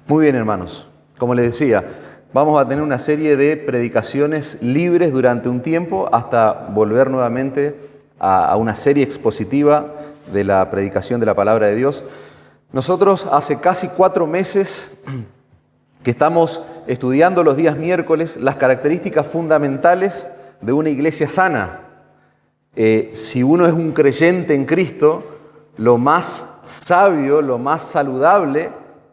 Muy bien, hermanos. Como les decía, vamos a tener una serie de predicaciones libres durante un tiempo hasta volver nuevamente a una serie expositiva de la predicación de la palabra de Dios. Nosotros hace casi 4 meses que estamos estudiando los días miércoles las características fundamentales de una iglesia sana. Si uno es un creyente en Cristo, lo más sabio, lo más saludable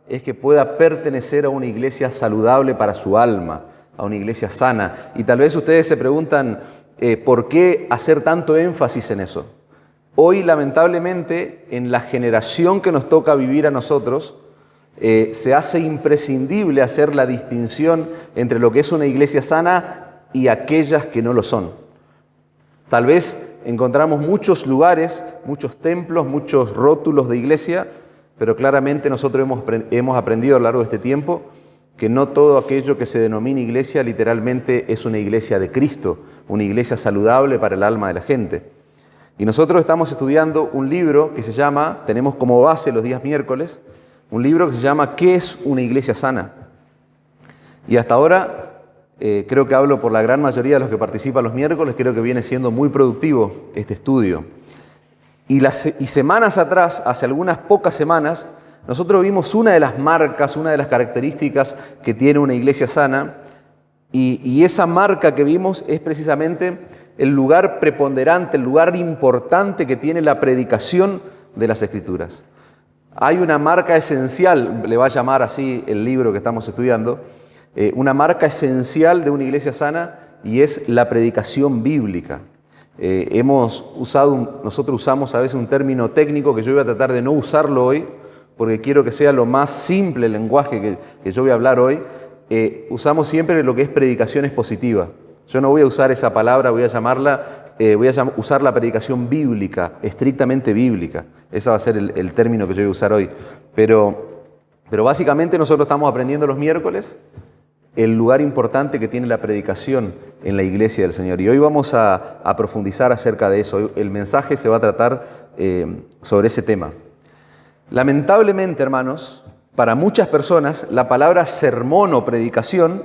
es que pueda pertenecer a una iglesia saludable para su alma, a una iglesia sana. Y tal vez ustedes se preguntan, ¿por qué hacer tanto énfasis en eso? Hoy, lamentablemente, en la generación que nos toca vivir a nosotros, se hace imprescindible hacer la distinción entre lo que es una iglesia sana y aquellas que no lo son. Tal vez encontramos muchos lugares, muchos templos, muchos rótulos de iglesia, pero claramente nosotros hemos aprendido a lo largo de este tiempo que no todo aquello que se denomina iglesia literalmente es una iglesia de Cristo, una iglesia saludable para el alma de la gente. Y nosotros estamos estudiando un libro que se llama, tenemos como base los días miércoles, un libro que se llama ¿Qué es una iglesia sana? Y hasta ahora, creo que hablo por la gran mayoría de los que participan los miércoles, creo que viene siendo muy productivo este estudio. Y semanas atrás, hace algunas pocas semanas, nosotros vimos una de las marcas, una de las características que tiene una iglesia sana, y esa marca que vimos es precisamente el lugar preponderante, el lugar importante que tiene la predicación de las Escrituras. Hay una marca esencial, le va a llamar así el libro que estamos estudiando, una marca esencial de una iglesia sana, y es la predicación bíblica. Nosotros usamos a veces un término técnico que yo voy a tratar de no usarlo hoy, porque quiero que sea lo más simple el lenguaje que yo voy a hablar hoy. Usamos siempre lo que es predicación expositiva. Yo no voy a usar esa palabra, voy a usar la predicación bíblica, estrictamente bíblica. Ese va a ser el término que yo voy a usar hoy. Pero básicamente nosotros estamos aprendiendo los miércoles el lugar importante que tiene la predicación en la iglesia del Señor. Y hoy vamos a profundizar acerca de eso. El mensaje se va a tratar sobre ese tema. Lamentablemente, hermanos, para muchas personas la palabra sermón o predicación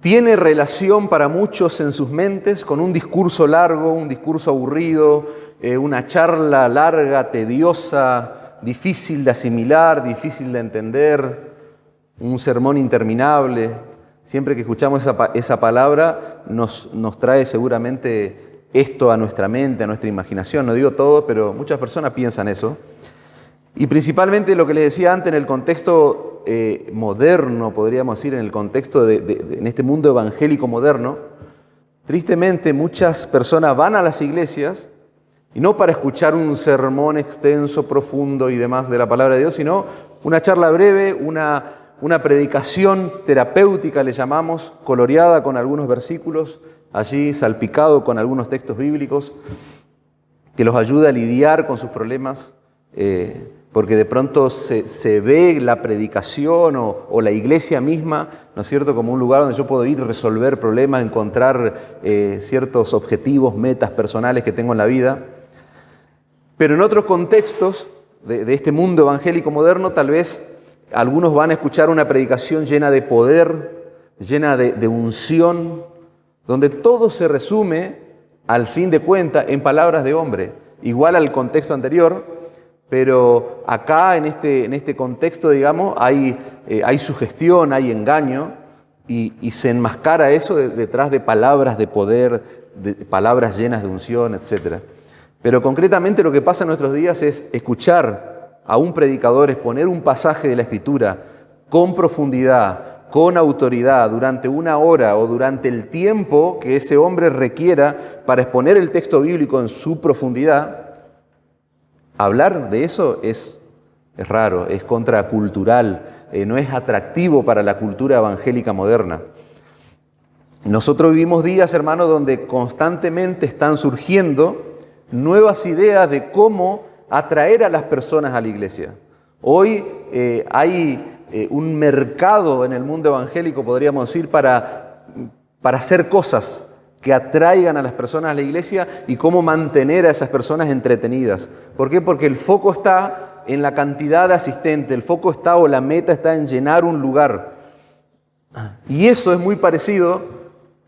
tiene relación para muchos en sus mentes con un discurso largo, un discurso aburrido, una charla larga, tediosa, difícil de asimilar, difícil de entender, un sermón interminable. Siempre que escuchamos esa palabra nos trae seguramente esto a nuestra mente, a nuestra imaginación. No digo todo, pero muchas personas piensan eso. Y principalmente lo que les decía antes, en el contexto moderno, podríamos decir, en el contexto en este mundo evangélico moderno, tristemente muchas personas van a las iglesias, y no para escuchar un sermón extenso, profundo y demás de la palabra de Dios, sino una charla breve, una predicación terapéutica, le llamamos, coloreada con algunos versículos, allí salpicado con algunos textos bíblicos, que los ayuda a lidiar con sus problemas, porque de pronto se ve la predicación o la iglesia misma, ¿no es cierto?, como un lugar donde yo puedo ir, resolver problemas, encontrar ciertos objetivos, metas personales que tengo en la vida. Pero en otros contextos de este mundo evangélico moderno, tal vez algunos van a escuchar una predicación llena de poder, llena de unción, donde todo se resume, al fin de cuentas, en palabras de hombre, igual al contexto anterior, pero acá en este contexto, digamos, hay sugestión, hay engaño, y se enmascara eso detrás de palabras de poder, de palabras llenas de unción, etc. Pero concretamente lo que pasa en nuestros días es escuchar a un predicador exponer un pasaje de la Escritura con profundidad, con autoridad, durante 1 hora o durante el tiempo que ese hombre requiera para exponer el texto bíblico en su profundidad. Hablar de eso es raro, es contracultural, no es atractivo para la cultura evangélica moderna. Nosotros vivimos días, hermanos, donde constantemente están surgiendo nuevas ideas de cómo atraer a las personas a la iglesia. Hoy hay un mercado en el mundo evangélico, podríamos decir, para hacer cosas que atraigan a las personas a la iglesia y cómo mantener a esas personas entretenidas. ¿Por qué? Porque el foco está en la cantidad de asistentes, el foco está o la meta está en llenar un lugar. Y eso es muy parecido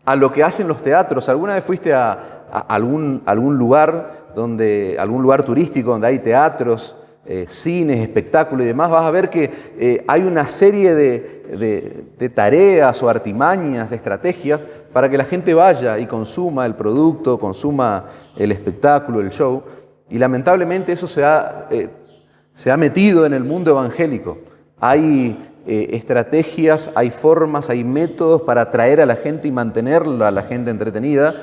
a lo que hacen los teatros. ¿Alguna vez fuiste a algún lugar turístico donde hay teatros, cines, espectáculos y demás? Vas a ver que hay una serie de tareas o artimañas, estrategias para que la gente vaya y consuma el producto, consuma el espectáculo, el show. Y lamentablemente eso se ha metido en el mundo evangélico. Hay estrategias, hay formas, hay métodos para atraer a la gente y mantenerla a la gente entretenida.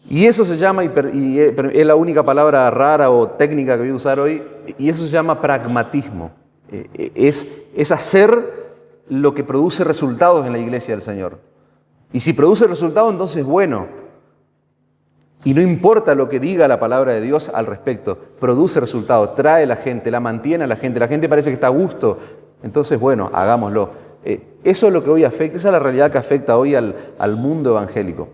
Y eso se llama, y es la única palabra rara o técnica que voy a usar hoy, y eso se llama pragmatismo. Es hacer lo que produce resultados en la iglesia del Señor. Y si produce resultados, entonces bueno. Y no importa lo que diga la palabra de Dios al respecto, produce resultados, trae a la gente, la mantiene a la gente parece que está a gusto. Entonces, bueno, hagámoslo. Eso es lo que hoy afecta, esa es la realidad que afecta hoy al mundo evangélico.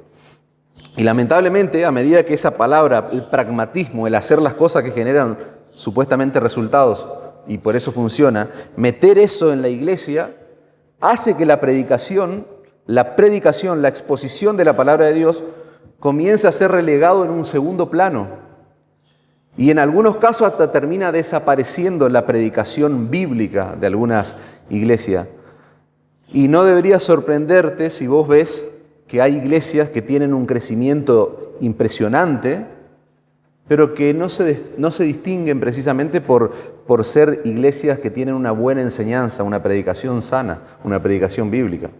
Y lamentablemente, a medida que esa palabra, el pragmatismo, el hacer las cosas que generan supuestamente resultados, y por eso funciona, meter eso en la iglesia, hace que la predicación, la exposición de la palabra de Dios, comienza a ser relegado en un segundo plano. Y en algunos casos hasta termina desapareciendo la predicación bíblica de algunas iglesias. Y no debería sorprenderte si vos ves que hay iglesias que tienen un crecimiento impresionante, pero que no se distinguen precisamente por ser iglesias que tienen una buena enseñanza, una predicación sana, una predicación bíblica.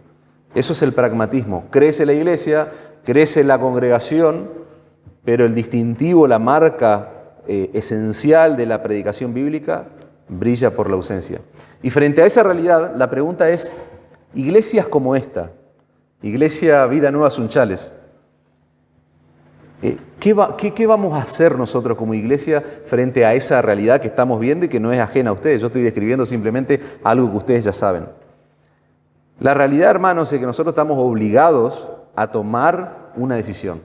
Eso es el pragmatismo. Crece la iglesia, crece la congregación, pero el distintivo, la marca esencial de la predicación bíblica brilla por la ausencia. Y frente a esa realidad, la pregunta es, iglesias como esta, Iglesia Vida Nueva Sunchales, ¿qué vamos a hacer nosotros como iglesia frente a esa realidad que estamos viendo y que no es ajena a ustedes? Yo estoy describiendo simplemente algo que ustedes ya saben. La realidad, hermanos, es que nosotros estamos obligados a tomar una decisión.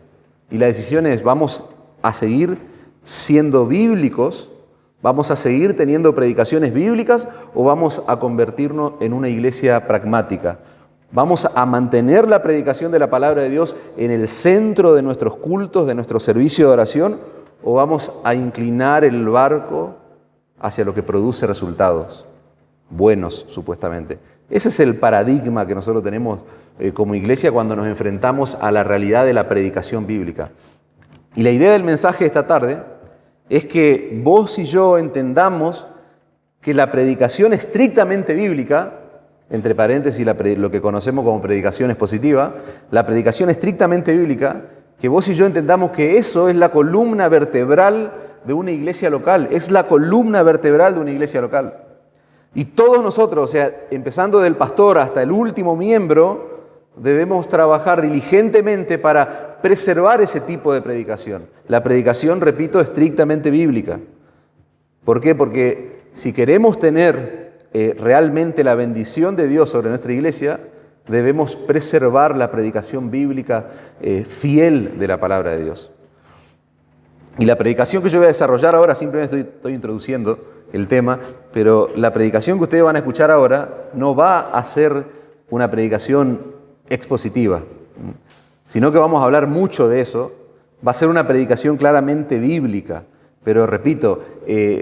Y la decisión es, ¿vamos a seguir siendo bíblicos? ¿Vamos a seguir teniendo predicaciones bíblicas o vamos a convertirnos en una iglesia pragmática? ¿Vamos a mantener la predicación de la palabra de Dios en el centro de nuestros cultos, de nuestro servicio de oración, o vamos a inclinar el barco hacia lo que produce resultados buenos, supuestamente? Ese es el paradigma que nosotros tenemos como iglesia cuando nos enfrentamos a la realidad de la predicación bíblica. Y la idea del mensaje de esta tarde es que vos y yo entendamos que la predicación estrictamente bíblica, entre paréntesis lo que conocemos como predicación expositiva, la predicación estrictamente bíblica, que vos y yo entendamos que eso es la columna vertebral de una iglesia local, es la columna vertebral de una iglesia local. Y todos nosotros, o sea, empezando del pastor hasta el último miembro, debemos trabajar diligentemente para preservar ese tipo de predicación. La predicación, repito, estrictamente bíblica. ¿Por qué? Porque si queremos tener realmente la bendición de Dios sobre nuestra iglesia, debemos preservar la predicación bíblica fiel de la palabra de Dios. Y la predicación que yo voy a desarrollar ahora, simplemente estoy introduciendo el tema, pero la predicación que ustedes van a escuchar ahora no va a ser una predicación expositiva, sino que vamos a hablar mucho de eso. Va a ser una predicación claramente bíblica, pero repito,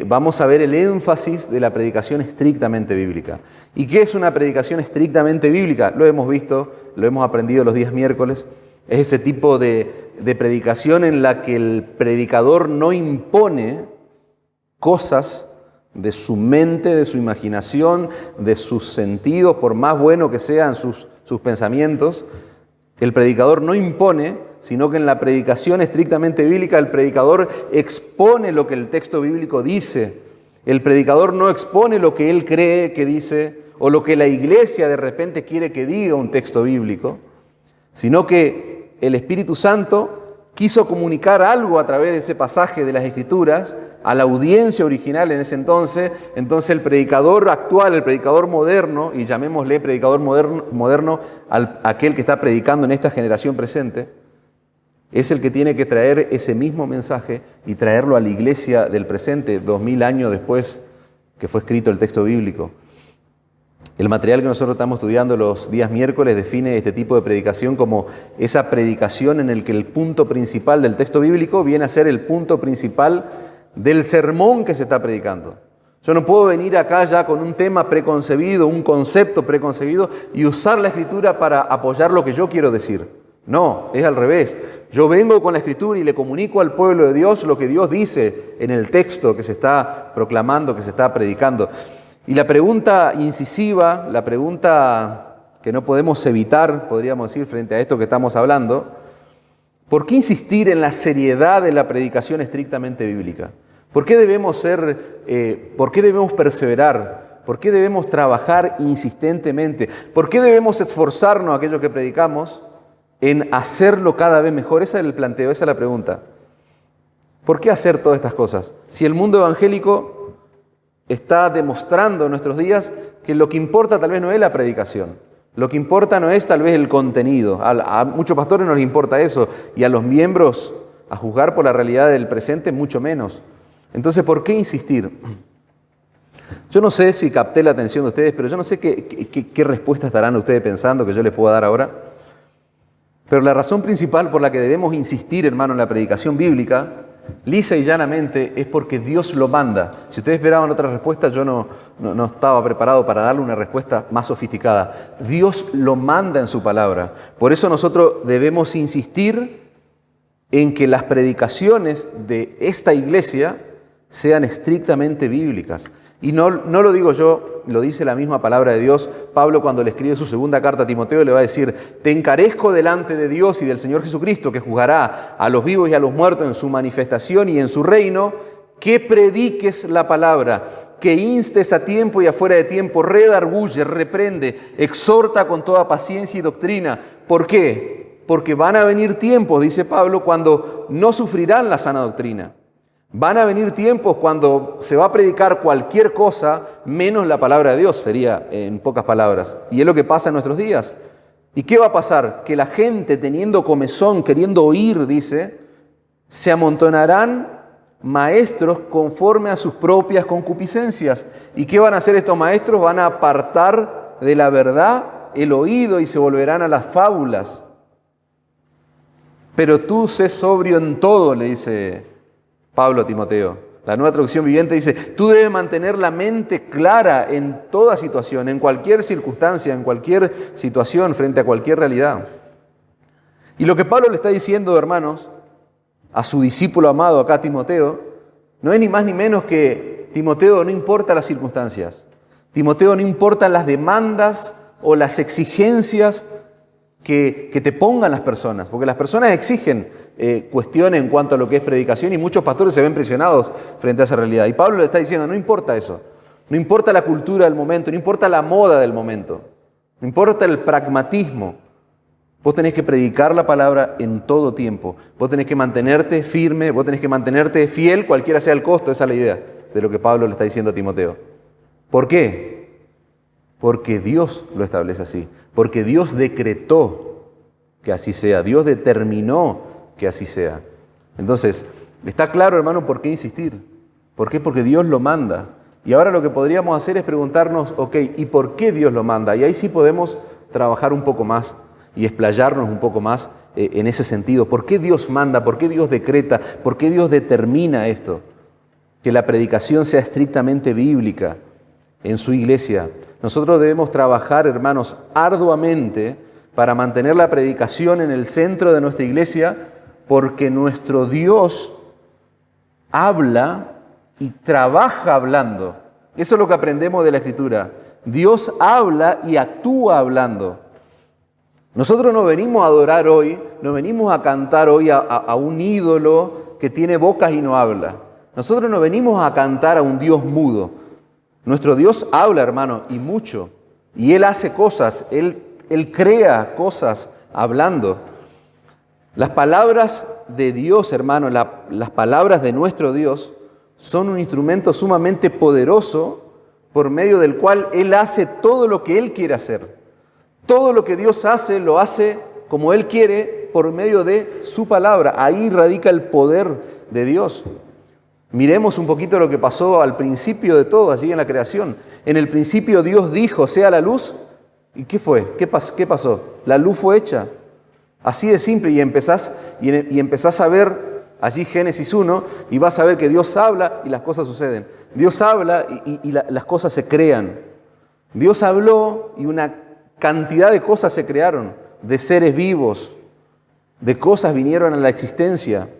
vamos a ver el énfasis de la predicación estrictamente bíblica. ¿Y qué es una predicación estrictamente bíblica? Lo hemos visto, lo hemos aprendido los días miércoles. Es ese tipo de predicación en la que el predicador no impone cosas de su mente, de su imaginación, de sus sentidos, por más bueno que sean sus pensamientos. El predicador no impone, sino que en la predicación estrictamente bíblica el predicador expone lo que el texto bíblico dice. El predicador no expone lo que él cree que dice o lo que la iglesia de repente quiere que diga un texto bíblico, sino que el Espíritu Santo quiso comunicar algo a través de ese pasaje de las Escrituras a la audiencia original en ese entonces. Entonces el predicador actual, el predicador moderno, y llamémosle predicador moderno a aquel que está predicando en esta generación presente, es el que tiene que traer ese mismo mensaje y traerlo a la iglesia del presente, 2000 años después que fue escrito el texto bíblico. El material que nosotros estamos estudiando los días miércoles define este tipo de predicación como esa predicación en el que el punto principal del texto bíblico viene a ser el punto principal del sermón que se está predicando. Yo no puedo venir acá ya con un tema preconcebido, un concepto preconcebido y usar la Escritura para apoyar lo que yo quiero decir. No, es al revés. Yo vengo con la Escritura y le comunico al pueblo de Dios lo que Dios dice en el texto que se está proclamando, que se está predicando. Y la pregunta incisiva, la pregunta que no podemos evitar, podríamos decir, frente a esto que estamos hablando, ¿por qué insistir en la seriedad de la predicación estrictamente bíblica? ¿Por qué debemos perseverar? ¿Por qué debemos trabajar insistentemente? ¿Por qué debemos esforzarnos aquello que predicamos en hacerlo cada vez mejor? Ese es el planteo, esa es la pregunta. ¿Por qué hacer todas estas cosas? Si el mundo evangélico está demostrando en nuestros días que lo que importa tal vez no es la predicación, lo que importa no es tal vez el contenido. A muchos pastores no les importa eso y a los miembros, a juzgar por la realidad del presente, mucho menos. Entonces, ¿por qué insistir? Yo no sé si capté la atención de ustedes, pero yo no sé qué respuesta estarán ustedes pensando que yo les pueda dar ahora. Pero la razón principal por la que debemos insistir, hermano, en la predicación bíblica, lisa y llanamente, es porque Dios lo manda. Si ustedes esperaban otra respuesta, yo no estaba preparado para darle una respuesta más sofisticada. Dios lo manda en su palabra. Por eso nosotros debemos insistir en que las predicaciones de esta iglesia sean estrictamente bíblicas. Y no lo digo yo, lo dice la misma palabra de Dios. Pablo, cuando le escribe su segunda carta a Timoteo, le va a decir: te encarezco delante de Dios y del Señor Jesucristo, que juzgará a los vivos y a los muertos en su manifestación y en su reino, que prediques la palabra, que instes a tiempo y afuera de tiempo, redarguye, reprende, exhorta con toda paciencia y doctrina. ¿Por qué? Porque van a venir tiempos, dice Pablo, cuando no sufrirán la sana doctrina. Van a venir tiempos cuando se va a predicar cualquier cosa menos la palabra de Dios, sería en pocas palabras. Y es lo que pasa en nuestros días. ¿Y qué va a pasar? Que la gente, teniendo comezón, queriendo oír, dice, se amontonarán maestros conforme a sus propias concupiscencias. ¿Y qué van a hacer estos maestros? Van a apartar de la verdad el oído y se volverán a las fábulas. Pero tú sé sobrio en todo, le dice Pablo a Timoteo. La Nueva Traducción Viviente dice: tú debes mantener la mente clara en toda situación, en cualquier circunstancia, en cualquier situación, frente a cualquier realidad. Y lo que Pablo le está diciendo, hermanos, a su discípulo amado acá, Timoteo, no es ni más ni menos que: Timoteo, no importa las circunstancias. Timoteo, no importan las demandas o las exigencias que te pongan las personas, porque las personas exigen cuestiones en cuanto a lo que es predicación y muchos pastores se ven presionados frente a esa realidad. Y Pablo le está diciendo: no importa eso, no importa la cultura del momento, no importa la moda del momento, no importa el pragmatismo. Vos tenés que predicar la palabra en todo tiempo, vos tenés que mantenerte firme, vos tenés que mantenerte fiel, cualquiera sea el costo. Esa es la idea de lo que Pablo le está diciendo a Timoteo. ¿Por qué? Porque Dios lo establece así, porque Dios decretó que así sea, Dios determinó que así sea. Entonces, está claro, hermano, por qué insistir. ¿Por qué? Porque Dios lo manda. Y ahora lo que podríamos hacer es preguntarnos: ok, ¿y por qué Dios lo manda? Y ahí sí podemos trabajar un poco más y explayarnos un poco más en ese sentido. ¿Por qué Dios manda? ¿Por qué Dios decreta? ¿Por qué Dios determina esto? Que la predicación sea estrictamente bíblica en su iglesia. Nosotros debemos trabajar, hermanos, arduamente para mantener la predicación en el centro de nuestra iglesia, porque nuestro Dios habla y trabaja hablando. Eso es lo que aprendemos de la Escritura. Dios habla y actúa hablando. Nosotros no venimos a adorar hoy, no venimos a cantar hoy a un ídolo que tiene bocas y no habla. Nosotros no venimos a cantar a un Dios mudo. Nuestro Dios habla, hermano, y mucho. Y Él hace cosas, Él crea cosas hablando. Las palabras de Dios, hermano, las palabras de nuestro Dios son un instrumento sumamente poderoso por medio del cual Él hace todo lo que Él quiere hacer. Todo lo que Dios hace, lo hace como Él quiere por medio de su palabra. Ahí radica el poder de Dios. Miremos un poquito lo que pasó al principio de todo, allí en la creación. En el principio Dios dijo, sea la luz. ¿Y qué fue? ¿Qué pasó? La luz fue hecha. Así de simple. Y empezás a ver allí Génesis 1 y vas a ver que Dios habla y las cosas suceden. Dios habla y las cosas se crean. Dios habló y una cantidad de cosas se crearon, de seres vivos, de cosas vinieron a la existencia.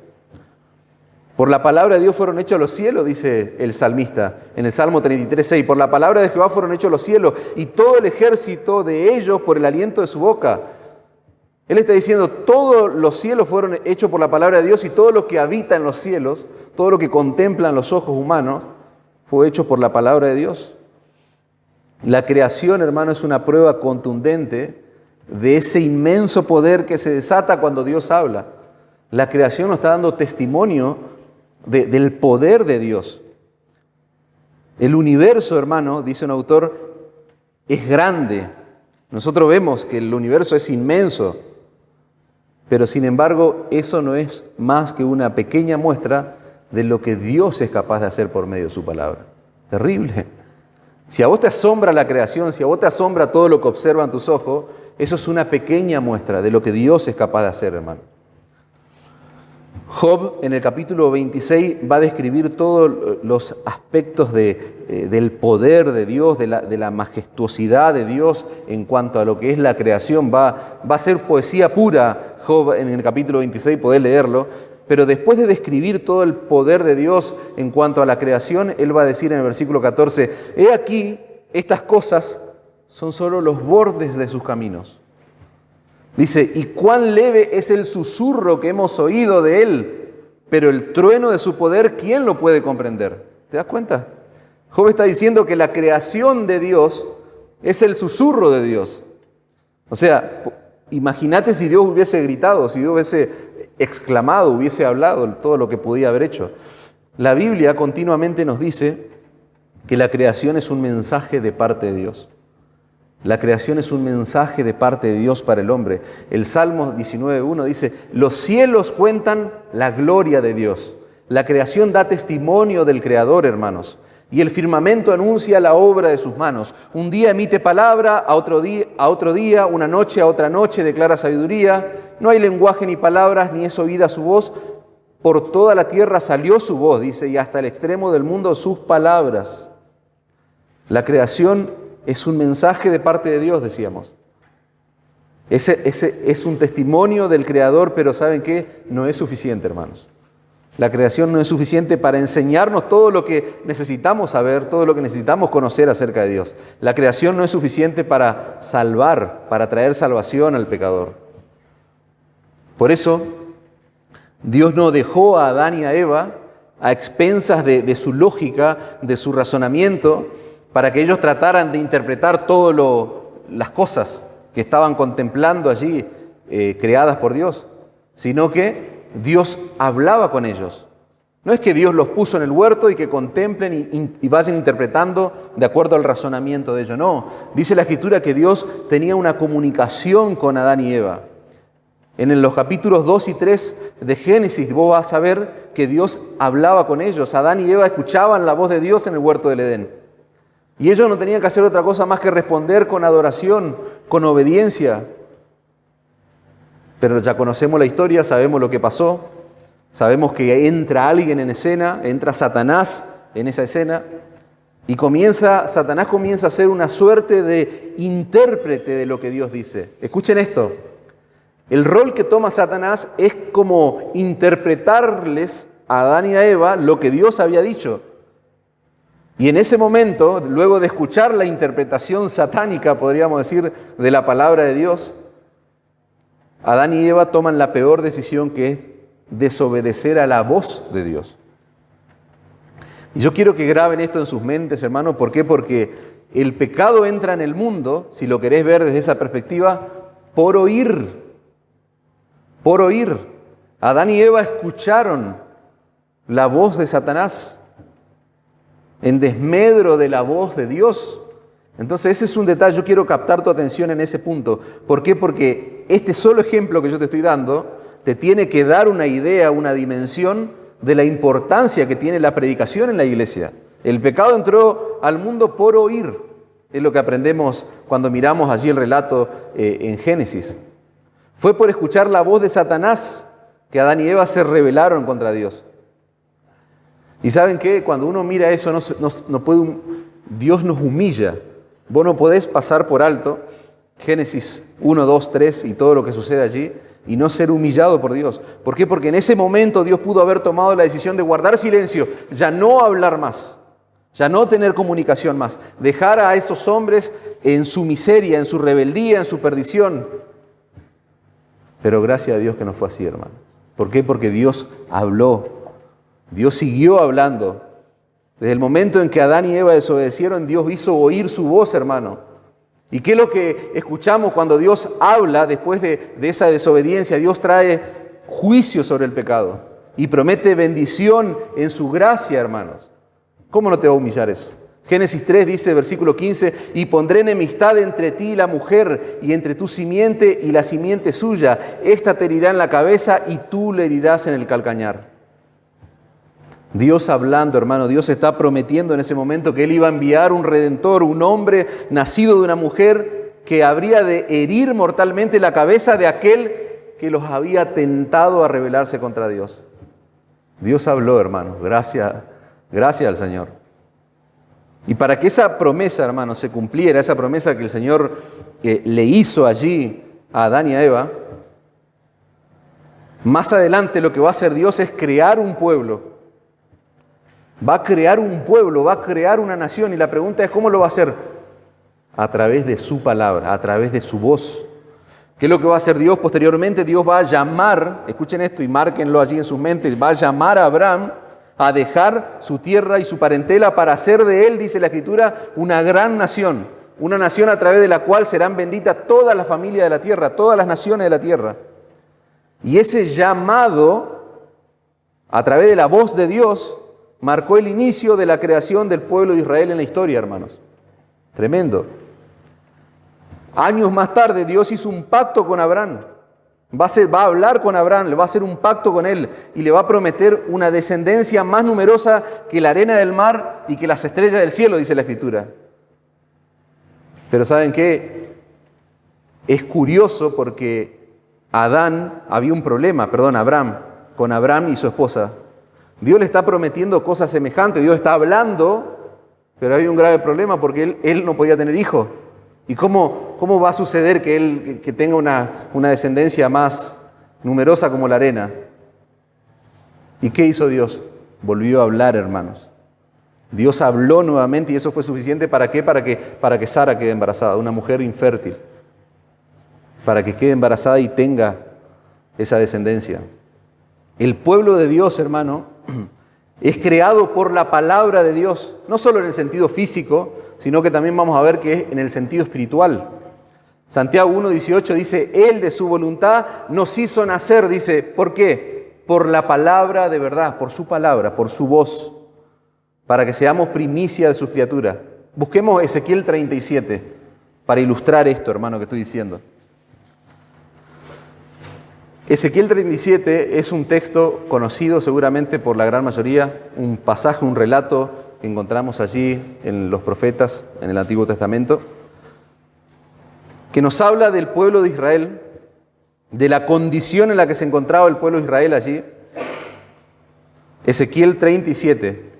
Por la palabra de Dios fueron hechos los cielos, dice el salmista en el Salmo 33:6. Por la palabra de Jehová fueron hechos los cielos y todo el ejército de ellos por el aliento de su boca. Él está diciendo, todos los cielos fueron hechos por la palabra de Dios y todo lo que habita en los cielos, todo lo que contemplan los ojos humanos, fue hecho por la palabra de Dios. La creación, hermano, es una prueba contundente de ese inmenso poder que se desata cuando Dios habla. La creación nos está dando testimonio del poder de Dios. El universo, hermano, dice un autor, es grande. Nosotros vemos que el universo es inmenso, pero sin embargo eso no es más que una pequeña muestra de lo que Dios es capaz de hacer por medio de su palabra. Terrible. Si a vos te asombra la creación, si a vos te asombra todo lo que observan tus ojos, eso es una pequeña muestra de lo que Dios es capaz de hacer, hermano. Job, en el capítulo 26, va a describir todos los aspectos del poder de Dios, de la majestuosidad de Dios en cuanto a lo que es la creación. Va a ser poesía pura, Job, en el capítulo 26, podés leerlo. Pero después de describir todo el poder de Dios en cuanto a la creación, él va a decir en el versículo 14, he aquí, estas cosas son solo los bordes de sus caminos. Dice, y cuán leve es el susurro que hemos oído de él, pero el trueno de su poder, ¿quién lo puede comprender? ¿Te das cuenta? Job está diciendo que la creación de Dios es el susurro de Dios. O sea, imagínate si Dios hubiese gritado, si Dios hubiese exclamado, hubiese hablado todo lo que podía haber hecho. La Biblia continuamente nos dice que la creación es un mensaje de parte de Dios. La creación es un mensaje de parte de Dios para el hombre. El Salmo 19:1 dice, los cielos cuentan la gloria de Dios. La creación da testimonio del Creador, hermanos. Y el firmamento anuncia la obra de sus manos. Un día emite palabra, a otro día, una noche a otra noche declara sabiduría. No hay lenguaje ni palabras, ni es oída su voz. Por toda la tierra salió su voz, dice, y hasta el extremo del mundo sus palabras. La creación es un mensaje de parte de Dios, decíamos. Ese es un testimonio del Creador, pero ¿saben qué? No es suficiente, hermanos. La creación no es suficiente para enseñarnos todo lo que necesitamos saber, todo lo que necesitamos conocer acerca de Dios. La creación no es suficiente para salvar, para traer salvación al pecador. Por eso, Dios no dejó a Adán y a Eva a expensas de su lógica, de su razonamiento, para que ellos trataran de interpretar todas las cosas que estaban contemplando allí, creadas por Dios, sino que Dios hablaba con ellos. No es que Dios los puso en el huerto y que contemplen y vayan interpretando de acuerdo al razonamiento de ellos. No, dice la Escritura que Dios tenía una comunicación con Adán y Eva. En los capítulos 2 y 3 de Génesis vos vas a ver que Dios hablaba con ellos. Adán y Eva escuchaban la voz de Dios en el huerto del Edén. Y ellos no tenían que hacer otra cosa más que responder con adoración, con obediencia. Pero ya conocemos la historia, sabemos lo que pasó. Sabemos que entra alguien en escena, entra Satanás en esa escena. Y Satanás comienza a ser una suerte de intérprete de lo que Dios dice. Escuchen esto. El rol que toma Satanás es como interpretarles a Adán y a Eva lo que Dios había dicho. Y en ese momento, luego de escuchar la interpretación satánica, podríamos decir, de la palabra de Dios, Adán y Eva toman la peor decisión, que es desobedecer a la voz de Dios. Y yo quiero que graben esto en sus mentes, hermano. ¿Por qué? Porque el pecado entra en el mundo, si lo querés ver desde esa perspectiva, por oír. Por oír. Adán y Eva escucharon la voz de Satanás en desmedro de la voz de Dios. Entonces ese es un detalle, yo quiero captar tu atención en ese punto. ¿Por qué? Porque este solo ejemplo que yo te estoy dando te tiene que dar una idea, una dimensión de la importancia que tiene la predicación en la iglesia. El pecado entró al mundo por oír. Es lo que aprendemos cuando miramos allí el relato en Génesis. Fue por escuchar la voz de Satanás que Adán y Eva se rebelaron contra Dios. ¿Y saben qué? Cuando uno mira eso, Dios nos humilla. Vos no podés pasar por alto Génesis 1, 2, 3 y todo lo que sucede allí y no ser humillado por Dios. ¿Por qué? Porque en ese momento Dios pudo haber tomado la decisión de guardar silencio, ya no hablar más, ya no tener comunicación más, dejar a esos hombres en su miseria, en su rebeldía, en su perdición. Pero gracias a Dios que no fue así, hermano. ¿Por qué? Porque Dios habló, Dios siguió hablando. Desde el momento en que Adán y Eva desobedecieron, Dios hizo oír su voz, hermano. ¿Y qué es lo que escuchamos cuando Dios habla después de esa desobediencia? Dios trae juicio sobre el pecado y promete bendición en su gracia, hermanos. ¿Cómo no te va a humillar eso? Génesis 3 dice, versículo 15, y pondré enemistad entre ti y la mujer, y entre tu simiente y la simiente suya. Esta te herirá en la cabeza y tú le herirás en el calcañar. Dios hablando, hermano, Dios está prometiendo en ese momento que Él iba a enviar un redentor, un hombre nacido de una mujer que habría de herir mortalmente la cabeza de aquel que los había tentado a rebelarse contra Dios. Dios habló, hermano, gracias al Señor. Y para que esa promesa, hermano, se cumpliera, esa promesa que el Señor le hizo allí a Adán y a Eva, más adelante lo que va a hacer Dios es crear un pueblo. Va a crear un pueblo, va a crear una nación. Y la pregunta es, ¿cómo lo va a hacer? A través de su palabra, a través de su voz. ¿Qué es lo que va a hacer Dios? Posteriormente Dios va a llamar, escuchen esto y márquenlo allí en sus mentes, va a llamar a Abraham a dejar su tierra y su parentela para hacer de él, dice la Escritura, una gran nación. Una nación a través de la cual serán benditas todas las familias de la tierra, todas las naciones de la tierra. Y ese llamado, a través de la voz de Dios, marcó el inicio de la creación del pueblo de Israel en la historia, hermanos. Tremendo. Años más tarde, Dios hizo un pacto con Abraham. Va a hablar con Abraham, le va a hacer un pacto con él y le va a prometer una descendencia más numerosa que la arena del mar y que las estrellas del cielo, dice la Escritura. Pero ¿saben qué? Es curioso porque Abraham, con Abraham y su esposa. Dios le está prometiendo cosas semejantes, Dios está hablando, pero hay un grave problema porque él no podía tener hijos. ¿Y cómo va a suceder que él tenga una descendencia más numerosa como la arena? ¿Y qué hizo Dios? Volvió a hablar, hermanos. Dios habló nuevamente y eso fue suficiente. ¿Para qué? Para que Sara quede embarazada, una mujer infértil. Para que quede embarazada y tenga esa descendencia. El pueblo de Dios, hermano, es creado por la palabra de Dios, no solo en el sentido físico, sino que también vamos a ver que es en el sentido espiritual. Santiago 1:18 dice, Él de su voluntad nos hizo nacer, dice, ¿por qué? Por la palabra de verdad, por su palabra, por su voz, para que seamos primicia de sus criaturas. Busquemos Ezequiel 37 para ilustrar esto, hermano, que estoy diciendo. Ezequiel 37 es un texto conocido seguramente por la gran mayoría, un pasaje, un relato que encontramos allí en los profetas, en el Antiguo Testamento, que nos habla del pueblo de Israel, de la condición en la que se encontraba el pueblo de Israel allí. Ezequiel 37.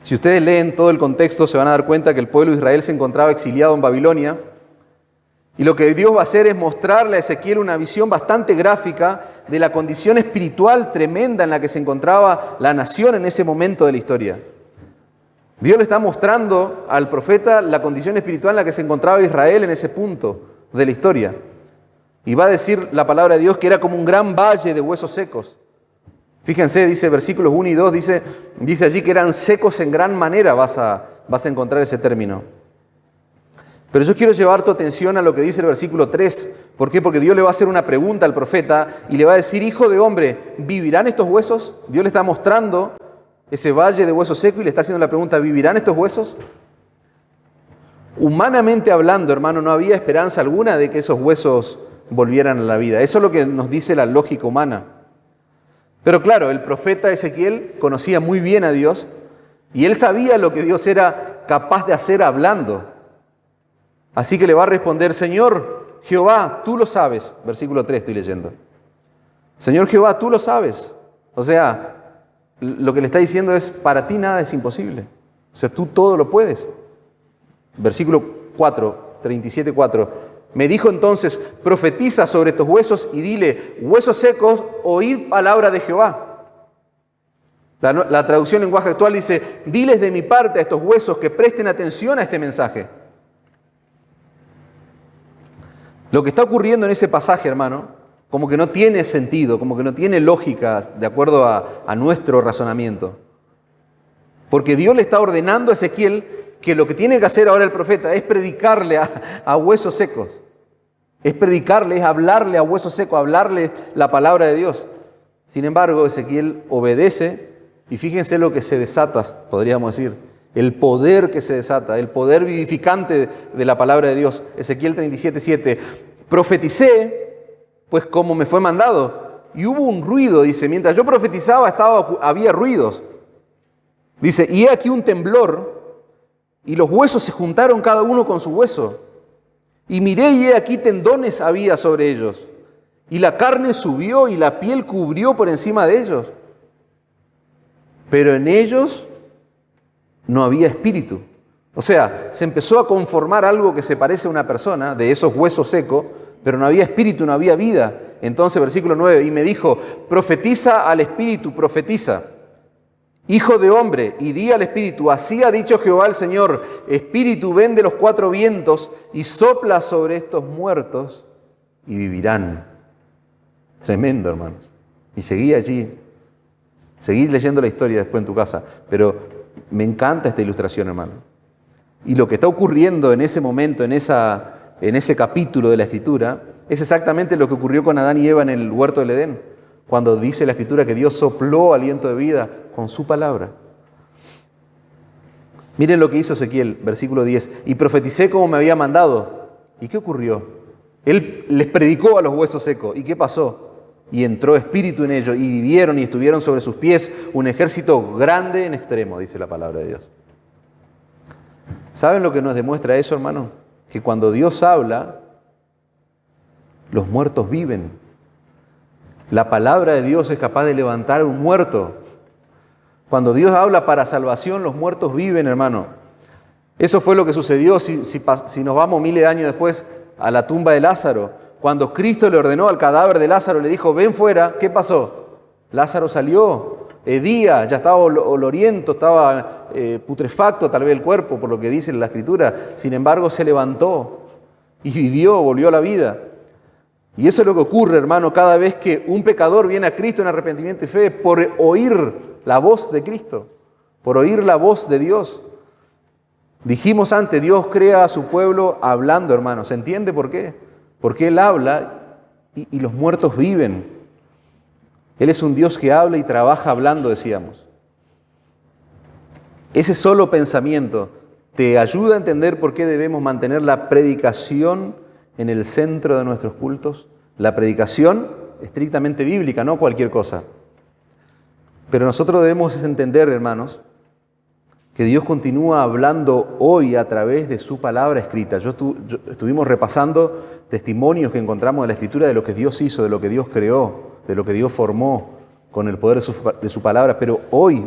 Si ustedes leen todo el contexto, se van a dar cuenta que el pueblo de Israel se encontraba exiliado en Babilonia. Y lo que Dios va a hacer es mostrarle a Ezequiel una visión bastante gráfica de la condición espiritual tremenda en la que se encontraba la nación en ese momento de la historia. Dios le está mostrando al profeta la condición espiritual en la que se encontraba Israel en ese punto de la historia. Y va a decir la palabra de Dios que era como un gran valle de huesos secos. Fíjense, dice versículos 1 y 2, dice allí que eran secos en gran manera, vas a encontrar ese término. Pero yo quiero llevar tu atención a lo que dice el versículo 3. ¿Por qué? Porque Dios le va a hacer una pregunta al profeta y le va a decir, hijo de hombre, ¿vivirán estos huesos? Dios le está mostrando ese valle de huesos secos y le está haciendo la pregunta, ¿vivirán estos huesos? Humanamente hablando, hermano, no había esperanza alguna de que esos huesos volvieran a la vida. Eso es lo que nos dice la lógica humana. Pero claro, el profeta Ezequiel conocía muy bien a Dios y él sabía lo que Dios era capaz de hacer hablando. Así que le va a responder: Señor Jehová, tú lo sabes. Versículo 3 estoy leyendo. Señor Jehová, tú lo sabes. O sea, lo que le está diciendo es: para ti nada es imposible. O sea, tú todo lo puedes. Versículo 4, 37:4. Me dijo entonces: profetiza sobre estos huesos y dile: huesos secos, oíd palabra de Jehová. La traducción en lenguaje actual dice: diles de mi parte a estos huesos que presten atención a este mensaje. Lo que está ocurriendo en ese pasaje, hermano, como que no tiene sentido, como que no tiene lógica de acuerdo a nuestro razonamiento. Porque Dios le está ordenando a Ezequiel que lo que tiene que hacer ahora el profeta es predicarle a huesos secos. Es predicarle, es hablarle a huesos secos, hablarle la palabra de Dios. Sin embargo, Ezequiel obedece y fíjense lo que se desata, podríamos decir. El poder que se desata, el poder vivificante de la palabra de Dios. Ezequiel 37:7. Profeticé, pues como me fue mandado. Y hubo un ruido, dice, mientras yo profetizaba había ruidos. Dice, y he aquí un temblor, y los huesos se juntaron cada uno con su hueso. Y miré, y he aquí tendones había sobre ellos. Y la carne subió, y la piel cubrió por encima de ellos. Pero en ellos no había espíritu. O sea, se empezó a conformar algo que se parece a una persona, de esos huesos secos, pero no había espíritu, no había vida. Entonces, versículo 9, y me dijo: profetiza al espíritu, profetiza. Hijo de hombre, y di al espíritu: así ha dicho Jehová el Señor, espíritu, ven de los cuatro vientos y sopla sobre estos muertos y vivirán. Tremendo, hermanos. Y seguí allí. Seguí leyendo la historia después en tu casa, pero me encanta esta ilustración, hermano. Y lo que está ocurriendo en ese momento, en ese capítulo de la Escritura, es exactamente lo que ocurrió con Adán y Eva en el huerto del Edén, cuando dice la Escritura que Dios sopló aliento de vida con su palabra. Miren lo que hizo Ezequiel, versículo 10. Y profeticé como me había mandado. ¿Y qué ocurrió? Él les predicó a los huesos secos. ¿Y qué pasó? Y entró espíritu en ellos, y vivieron y estuvieron sobre sus pies un ejército grande en extremo, dice la palabra de Dios. ¿Saben lo que nos demuestra eso, hermano? Que cuando Dios habla, los muertos viven. La palabra de Dios es capaz de levantar a un muerto. Cuando Dios habla para salvación, los muertos viven, hermano. Eso fue lo que sucedió si nos vamos miles de años después a la tumba de Lázaro. Cuando Cristo le ordenó al cadáver de Lázaro, le dijo: ven fuera, ¿qué pasó? Lázaro salió, hedía, ya estaba oloriento, estaba putrefacto tal vez el cuerpo, por lo que dice la Escritura. Sin embargo, se levantó y vivió, volvió a la vida. Y eso es lo que ocurre, hermano, cada vez que un pecador viene a Cristo en arrepentimiento y fe, por oír la voz de Cristo, por oír la voz de Dios. Dijimos antes, Dios crea a su pueblo hablando, hermano. ¿Se entiende por qué? Porque Él habla y los muertos viven. Él es un Dios que habla y trabaja hablando, decíamos. Ese solo pensamiento te ayuda a entender por qué debemos mantener la predicación en el centro de nuestros cultos. La predicación estrictamente bíblica, no cualquier cosa. Pero nosotros debemos entender, hermanos, que Dios continúa hablando hoy a través de su palabra escrita. Estuvimos repasando testimonios que encontramos en la Escritura de lo que Dios hizo, de lo que Dios creó, de lo que Dios formó con el poder de su palabra. Pero hoy,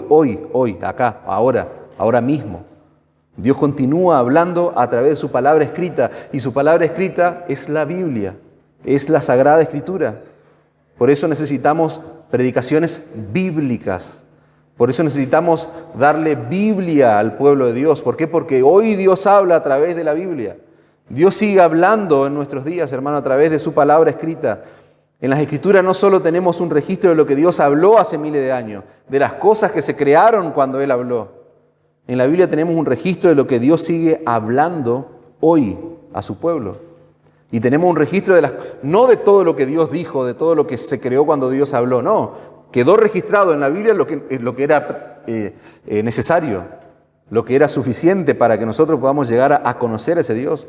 acá, ahora mismo, Dios continúa hablando a través de su palabra escrita. Y su palabra escrita es la Biblia, es la Sagrada Escritura. Por eso necesitamos predicaciones bíblicas. Por eso necesitamos darle Biblia al pueblo de Dios. ¿Por qué? Porque hoy Dios habla a través de la Biblia. Dios sigue hablando en nuestros días, hermano, a través de su palabra escrita. En las Escrituras no solo tenemos un registro de lo que Dios habló hace miles de años, de las cosas que se crearon cuando Él habló. En la Biblia tenemos un registro de lo que Dios sigue hablando hoy a su pueblo. Y tenemos un registro no de todo lo que Dios dijo, de todo lo que se creó cuando Dios habló, no. Quedó registrado en la Biblia lo que era necesario, lo que era suficiente para que nosotros podamos llegar a conocer a ese Dios.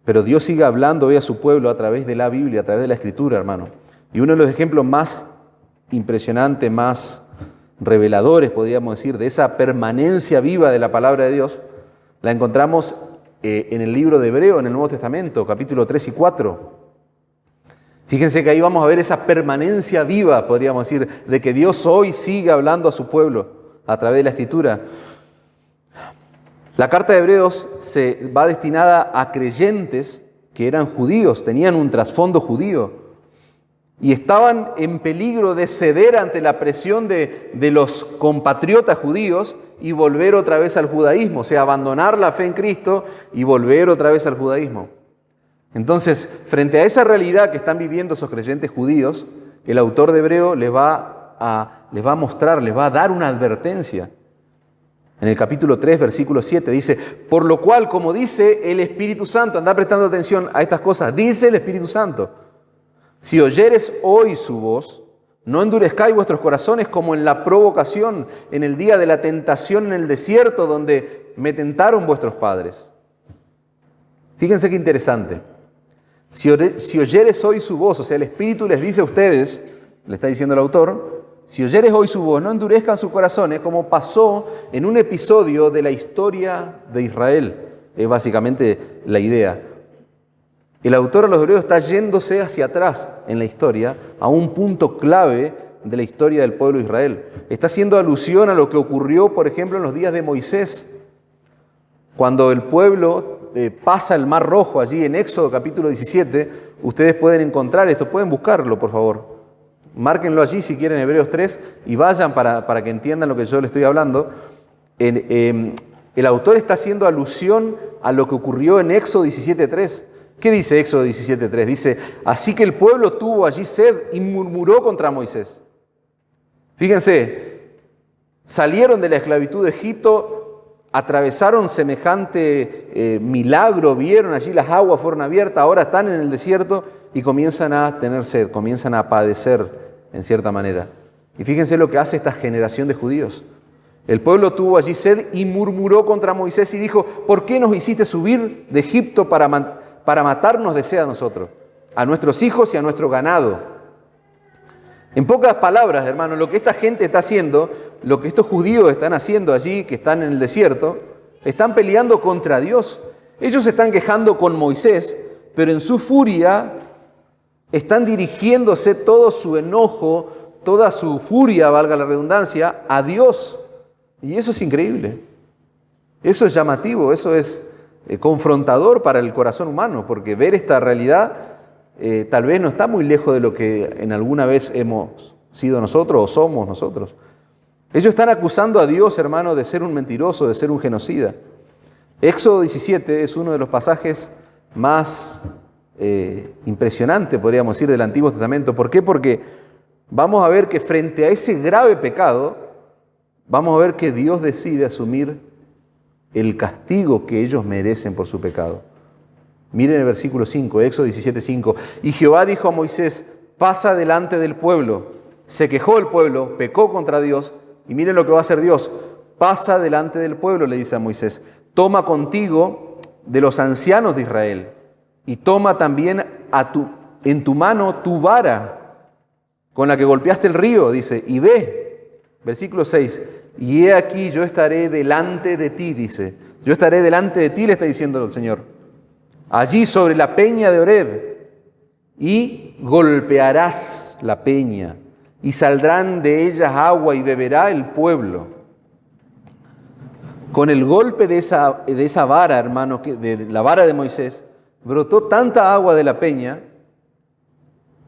Pero Dios sigue hablando hoy a su pueblo a través de la Biblia, a través de la Escritura, hermano. Y uno de los ejemplos más impresionante, más reveladores, podríamos decir, de esa permanencia viva de la palabra de Dios, la encontramos en el libro de Hebreo, en el Nuevo Testamento, capítulo 3 y 4. Fíjense que ahí vamos a ver esa permanencia viva, podríamos decir, de que Dios hoy sigue hablando a su pueblo a través de la Escritura. La carta de Hebreos se va destinada a creyentes que eran judíos, tenían un trasfondo judío y estaban en peligro de ceder ante la presión de los compatriotas judíos y volver otra vez al judaísmo, o sea, abandonar la fe en Cristo y volver otra vez al judaísmo. Entonces, frente a esa realidad que están viviendo esos creyentes judíos, el autor de Hebreo les va a mostrar, les va a dar una advertencia. En el capítulo 3, versículo 7, dice: por lo cual, como dice el Espíritu Santo, anda prestando atención a estas cosas, dice el Espíritu Santo: si oyeres hoy su voz, no endurezcáis vuestros corazones como en la provocación, en el día de la tentación en el desierto, donde me tentaron vuestros padres. Fíjense qué interesante. Si oyeres hoy su voz, o sea, el Espíritu les dice a ustedes, le está diciendo el autor, si oyeres hoy su voz, no endurezcan sus corazones, como pasó en un episodio de la historia de Israel. Es básicamente la idea. El autor de los Hebreos está yéndose hacia atrás en la historia, a un punto clave de la historia del pueblo de Israel. Está haciendo alusión a lo que ocurrió, por ejemplo, en los días de Moisés, cuando el pueblo pasa el Mar Rojo allí en Éxodo capítulo 17. Ustedes pueden encontrar esto, pueden buscarlo, por favor. Márquenlo allí si quieren, Hebreos 3, y vayan para que entiendan lo que yo les estoy hablando. El autor está haciendo alusión a lo que ocurrió en Éxodo 17:3. ¿Qué dice Éxodo 17:3? Dice: así que el pueblo tuvo allí sed y murmuró contra Moisés. Fíjense, salieron de la esclavitud de Egipto, atravesaron semejante milagro, vieron allí las aguas fueron abiertas, ahora están en el desierto y comienzan a tener sed, comienzan a padecer en cierta manera. Y fíjense lo que hace esta generación de judíos. El pueblo tuvo allí sed y murmuró contra Moisés y dijo: ¿por qué nos hiciste subir de Egipto para matarnos de sed a nosotros, a nuestros hijos y a nuestro ganado? En pocas palabras, hermanos, lo que esta gente está haciendo, lo que estos judíos están haciendo allí, que están en el desierto, están peleando contra Dios. Ellos se están quejando con Moisés, pero en su furia están dirigiéndose todo su enojo, toda su furia, valga la redundancia, a Dios. Y eso es increíble. Eso es llamativo, eso es confrontador para el corazón humano, porque ver esta realidad tal vez no está muy lejos de lo que en alguna vez hemos sido nosotros o somos nosotros. Ellos están acusando a Dios, hermano, de ser un mentiroso, de ser un genocida. Éxodo 17 es uno de los pasajes más impresionantes, podríamos decir, del Antiguo Testamento. ¿Por qué? Porque vamos a ver que frente a ese grave pecado, vamos a ver que Dios decide asumir el castigo que ellos merecen por su pecado. Miren el versículo 5, Éxodo 17:5. Y Jehová dijo a Moisés: pasa delante del pueblo. Se quejó el pueblo, pecó contra Dios, y miren lo que va a hacer Dios. Pasa delante del pueblo, le dice a Moisés. Toma contigo de los ancianos de Israel, y toma también en tu mano tu vara, con la que golpeaste el río, dice, y ve. Versículo 6. Y he aquí, yo estaré delante de ti, dice. Yo estaré delante de ti, le está diciendo el Señor. Allí sobre la peña de Horeb, y golpearás la peña, y saldrán de ellas agua, y beberá el pueblo. Con el golpe de esa vara, hermano, de la vara de Moisés, brotó tanta agua de la peña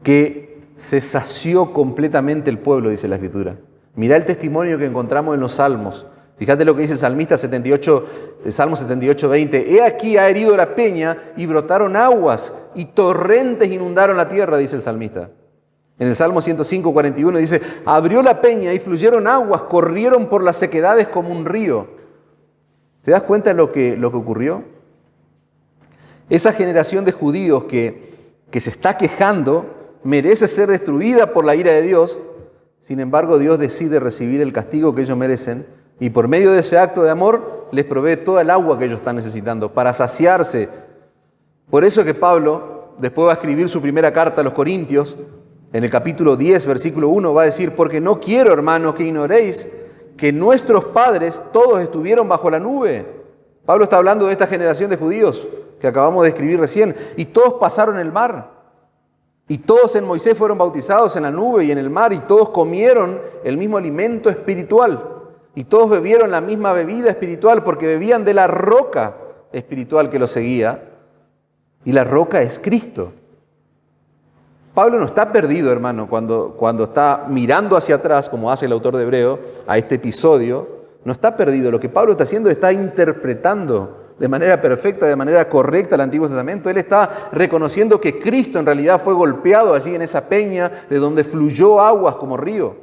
que se sació completamente el pueblo, dice la Escritura. Mirá el testimonio que encontramos en los Salmos. Fíjate lo que dice el salmista Salmo 78, 20. He aquí ha herido la peña y brotaron aguas y torrentes inundaron la tierra, dice el salmista. En el Salmo 105, 41 dice: abrió la peña y fluyeron aguas, corrieron por las sequedades como un río. ¿Te das cuenta de lo que ocurrió? Esa generación de judíos que se está quejando merece ser destruida por la ira de Dios. Sin embargo, Dios decide recibir el castigo que ellos merecen y por medio de ese acto de amor les provee toda el agua que ellos están necesitando para saciarse. Por eso que Pablo, después va a escribir su primera carta a los Corintios, En el capítulo 10, versículo 1 va a decir, porque no quiero, hermanos, que ignoréis que nuestros padres todos estuvieron bajo la nube. Pablo está hablando de esta generación de judíos que acabamos de escribir recién, y todos pasaron el mar. Y todos en Moisés fueron bautizados en la nube y en el mar, y todos comieron el mismo alimento espiritual. Y todos bebieron la misma bebida espiritual, porque bebían de la roca espiritual que los seguía, y la roca es Cristo. Pablo no está perdido, hermano, cuando está mirando hacia atrás, como hace el autor de Hebreo, a este episodio. No está perdido. Lo que Pablo está haciendo, está interpretando de manera perfecta, de manera correcta el Antiguo Testamento. Él está reconociendo que Cristo en realidad fue golpeado allí en esa peña de donde fluyó aguas como río.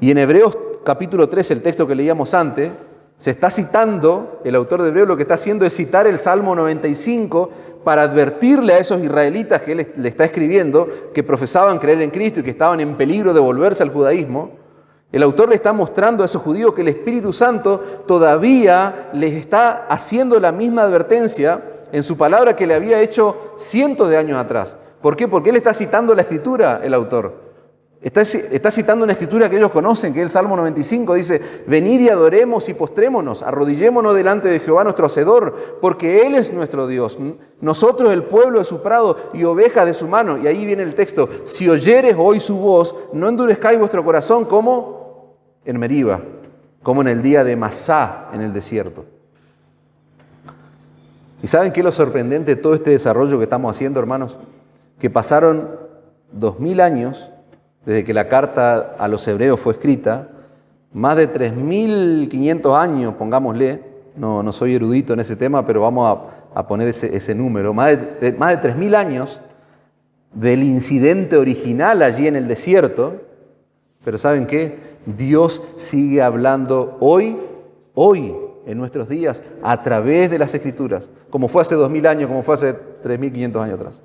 Y en Hebreos capítulo 3, el texto que leíamos antes, se está citando, el autor de Hebreos lo que está haciendo es citar el Salmo 95 para advertirle a esos israelitas que él le está escribiendo, que profesaban creer en Cristo y que estaban en peligro de volverse al judaísmo. El autor le está mostrando a esos judíos que el Espíritu Santo todavía les está haciendo la misma advertencia en su palabra que le había hecho cientos de años atrás. ¿Por qué? Porque él está citando la Escritura, el autor. Está citando una Escritura que ellos conocen, que es el Salmo 95, dice, venid y adoremos y postrémonos, arrodillémonos delante de Jehová nuestro Hacedor, porque Él es nuestro Dios, nosotros el pueblo de su prado y ovejas de su mano. Y ahí viene el texto, si oyeres hoy su voz, no endurezcáis vuestro corazón como en Meriba, como en el día de Masá en el desierto. ¿Y saben qué es lo sorprendente de todo este desarrollo que estamos haciendo, hermanos? Que pasaron 2000 años desde que la carta a los hebreos fue escrita, más de 3.500 años, pongámosle, no soy erudito en ese tema, pero vamos a poner ese número, más de 3.000 años del incidente original allí en el desierto. Pero ¿saben qué? Dios sigue hablando hoy, en nuestros días, a través de las Escrituras, como fue hace 2.000 años, como fue hace 3.500 años atrás,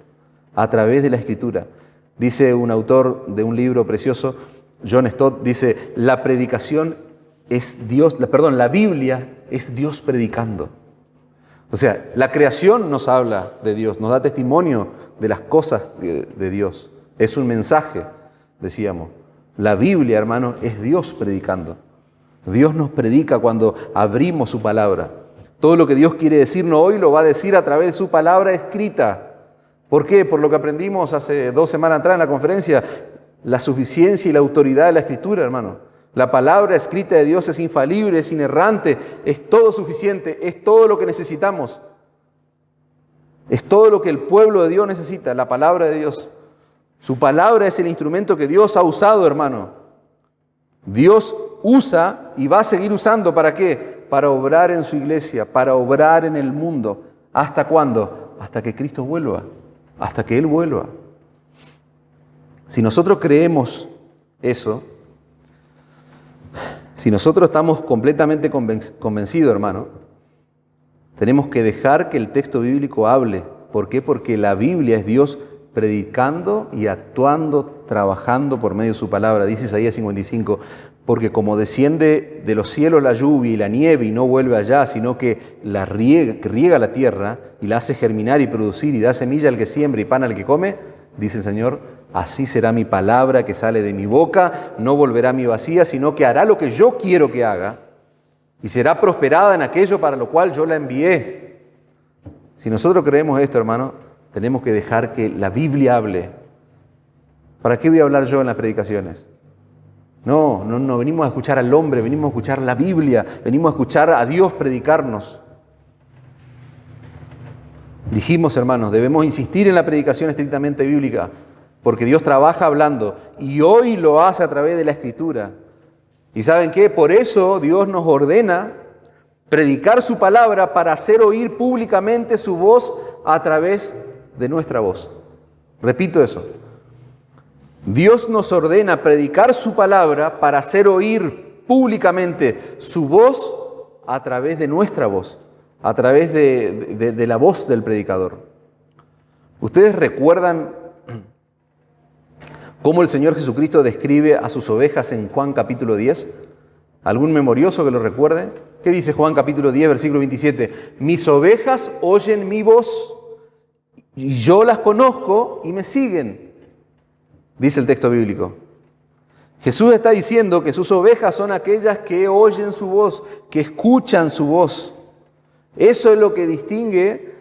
a través de la Escritura. Dice un autor de un libro precioso, John Stott, dice, la Biblia es Dios predicando. O sea, la creación nos habla de Dios, nos da testimonio de las cosas de Dios. Es un mensaje, decíamos. La Biblia, hermano, es Dios predicando. Dios nos predica cuando abrimos su palabra. Todo lo que Dios quiere decirnos hoy lo va a decir a través de su palabra escrita. ¿Por qué? Por lo que aprendimos hace 2 semanas atrás en la conferencia, la suficiencia y la autoridad de la Escritura, hermano. La palabra escrita de Dios es infalible, es inerrante, es todo suficiente, es todo lo que necesitamos. Es todo lo que el pueblo de Dios necesita, la palabra de Dios. Su palabra es el instrumento que Dios ha usado, hermano. Dios usa y va a seguir usando, ¿para qué? Para obrar en su iglesia, para obrar en el mundo. ¿Hasta cuándo? Hasta que Cristo vuelva. Hasta que Él vuelva. Si nosotros creemos eso, si nosotros estamos completamente convencidos, hermano, tenemos que dejar que el texto bíblico hable. ¿Por qué? Porque la Biblia es Dios predicando y actuando, trabajando por medio de su palabra. Dice Isaías 55, porque como desciende de los cielos la lluvia y la nieve y no vuelve allá, sino que riega la tierra y la hace germinar y producir y da semilla al que siembra y pan al que come, dice el Señor, así será mi palabra que sale de mi boca, no volverá a mí vacía, sino que hará lo que yo quiero que haga y será prosperada en aquello para lo cual yo la envié. Si nosotros creemos esto, hermano, tenemos que dejar que la Biblia hable. ¿Para qué voy a hablar yo en las predicaciones? No venimos a escuchar al hombre, venimos a escuchar la Biblia, venimos a escuchar a Dios predicarnos. Dijimos, hermanos, debemos insistir en la predicación estrictamente bíblica, porque Dios trabaja hablando y hoy lo hace a través de la Escritura. ¿Y saben qué? Por eso Dios nos ordena predicar su palabra para hacer oír públicamente su voz a través de nuestra voz. Repito eso. Dios nos ordena predicar su palabra para hacer oír públicamente su voz a través de nuestra voz, a través de la voz del predicador. ¿Ustedes recuerdan cómo el Señor Jesucristo describe a sus ovejas en Juan capítulo 10? ¿Algún memorioso que lo recuerde? ¿Qué dice Juan capítulo 10, versículo 27? Mis ovejas oyen mi voz y yo las conozco y me siguen. dice el texto bíblico. Jesús está diciendo que sus ovejas son aquellas que oyen su voz, que escuchan su voz. Eso es lo que distingue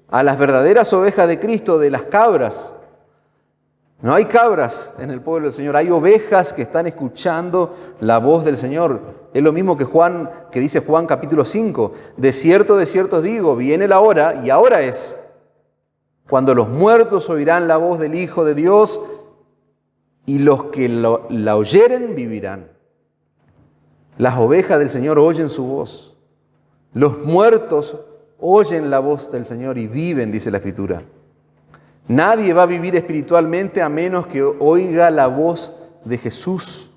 a las verdaderas ovejas de Cristo de las cabras. No hay cabras en el pueblo del Señor, hay ovejas que están escuchando la voz del Señor. Es lo mismo que dice Juan capítulo 5. De cierto os digo, viene la hora, y ahora es, cuando los muertos oirán la voz del Hijo de Dios, y los que la oyeren vivirán. Las ovejas del Señor oyen su voz. Los muertos oyen la voz del Señor y viven, dice la Escritura. Nadie va a vivir espiritualmente a menos que oiga la voz de Jesús.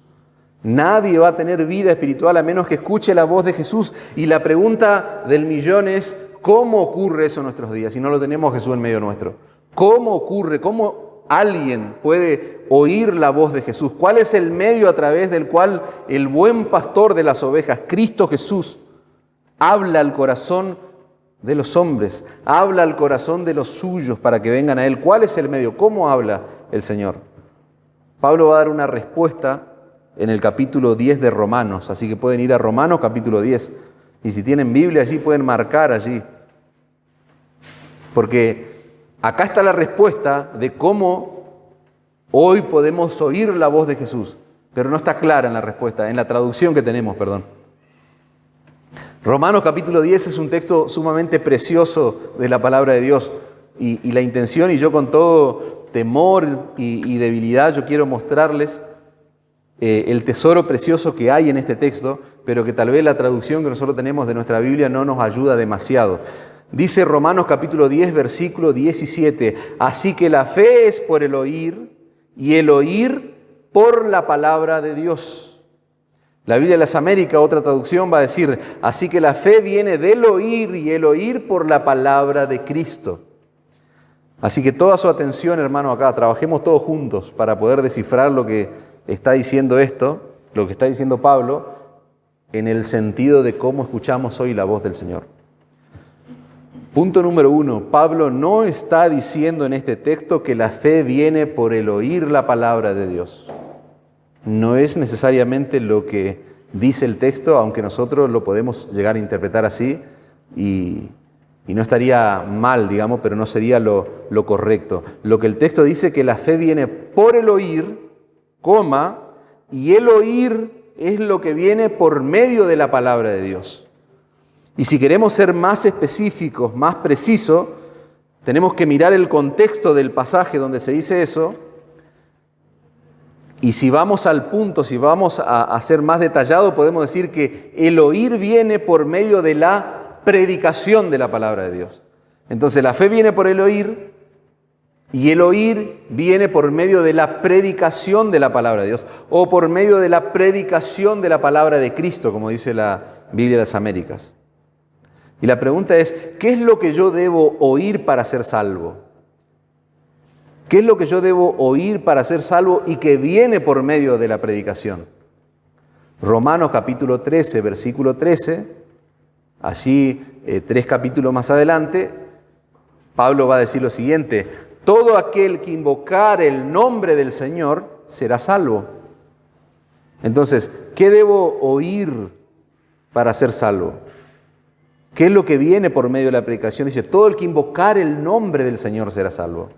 Nadie va a tener vida espiritual a menos que escuche la voz de Jesús. Y la pregunta del millón es, ¿cómo ocurre eso en nuestros días si no lo tenemos Jesús en medio nuestro? ¿Cómo ocurre? ¿Cómo alguien puede oír la voz de Jesús? ¿Cuál es el medio a través del cual el buen pastor de las ovejas, Cristo Jesús, habla al corazón de los hombres, habla al corazón de los suyos para que vengan a Él? ¿Cuál es el medio? ¿Cómo habla el Señor? Pablo va a dar una respuesta en el capítulo 10 de Romanos, así que pueden ir a Romanos capítulo 10, y si tienen Biblia allí pueden marcar allí, porque acá está la respuesta de cómo hoy podemos oír la voz de Jesús, pero no está clara en la respuesta, en la traducción que tenemos, perdón. Romanos capítulo 10 es un texto sumamente precioso de la palabra de Dios, y la intención, y yo con todo temor y debilidad, yo quiero mostrarles el tesoro precioso que hay en este texto, pero que tal vez la traducción que nosotros tenemos de nuestra Biblia no nos ayuda demasiado. Dice Romanos capítulo 10, versículo 17, así que la fe es por el oír, y el oír por la palabra de Dios. La Biblia de las Américas, otra traducción, va a decir, así que la fe viene del oír, y el oír por la palabra de Cristo. Así que toda su atención, hermano, acá, trabajemos todos juntos para poder descifrar lo que está diciendo esto, lo que está diciendo Pablo, en el sentido de cómo escuchamos hoy la voz del Señor. Punto número 1, Pablo no está diciendo en este texto que la fe viene por el oír la palabra de Dios. No es necesariamente lo que dice el texto, aunque nosotros lo podemos llegar a interpretar así, y no estaría mal, digamos, pero no sería lo correcto. Lo que el texto dice que la fe viene por el oír, y el oír es lo que viene por medio de la palabra de Dios. Y si queremos ser más específicos, más precisos, tenemos que mirar el contexto del pasaje donde se dice eso, y si vamos al punto, si vamos a ser más detallado, podemos decir que el oír viene por medio de la predicación de la palabra de Dios. Entonces la fe viene por el oír, y el oír viene por medio de la predicación de la palabra de Dios, o por medio de la predicación de la palabra de Cristo, como dice la Biblia de las Américas. Y la pregunta es, ¿qué es lo que yo debo oír para ser salvo? ¿Qué es lo que yo debo oír para ser salvo y que viene por medio de la predicación? Romanos capítulo 13, versículo 13, allí 3 capítulos más adelante, Pablo va a decir lo siguiente: todo aquel que invocar el nombre del Señor será salvo. Entonces, ¿qué debo oír para ser salvo? ¿Qué es lo que viene por medio de la predicación? Dice, todo el que invocar el nombre del Señor será salvo.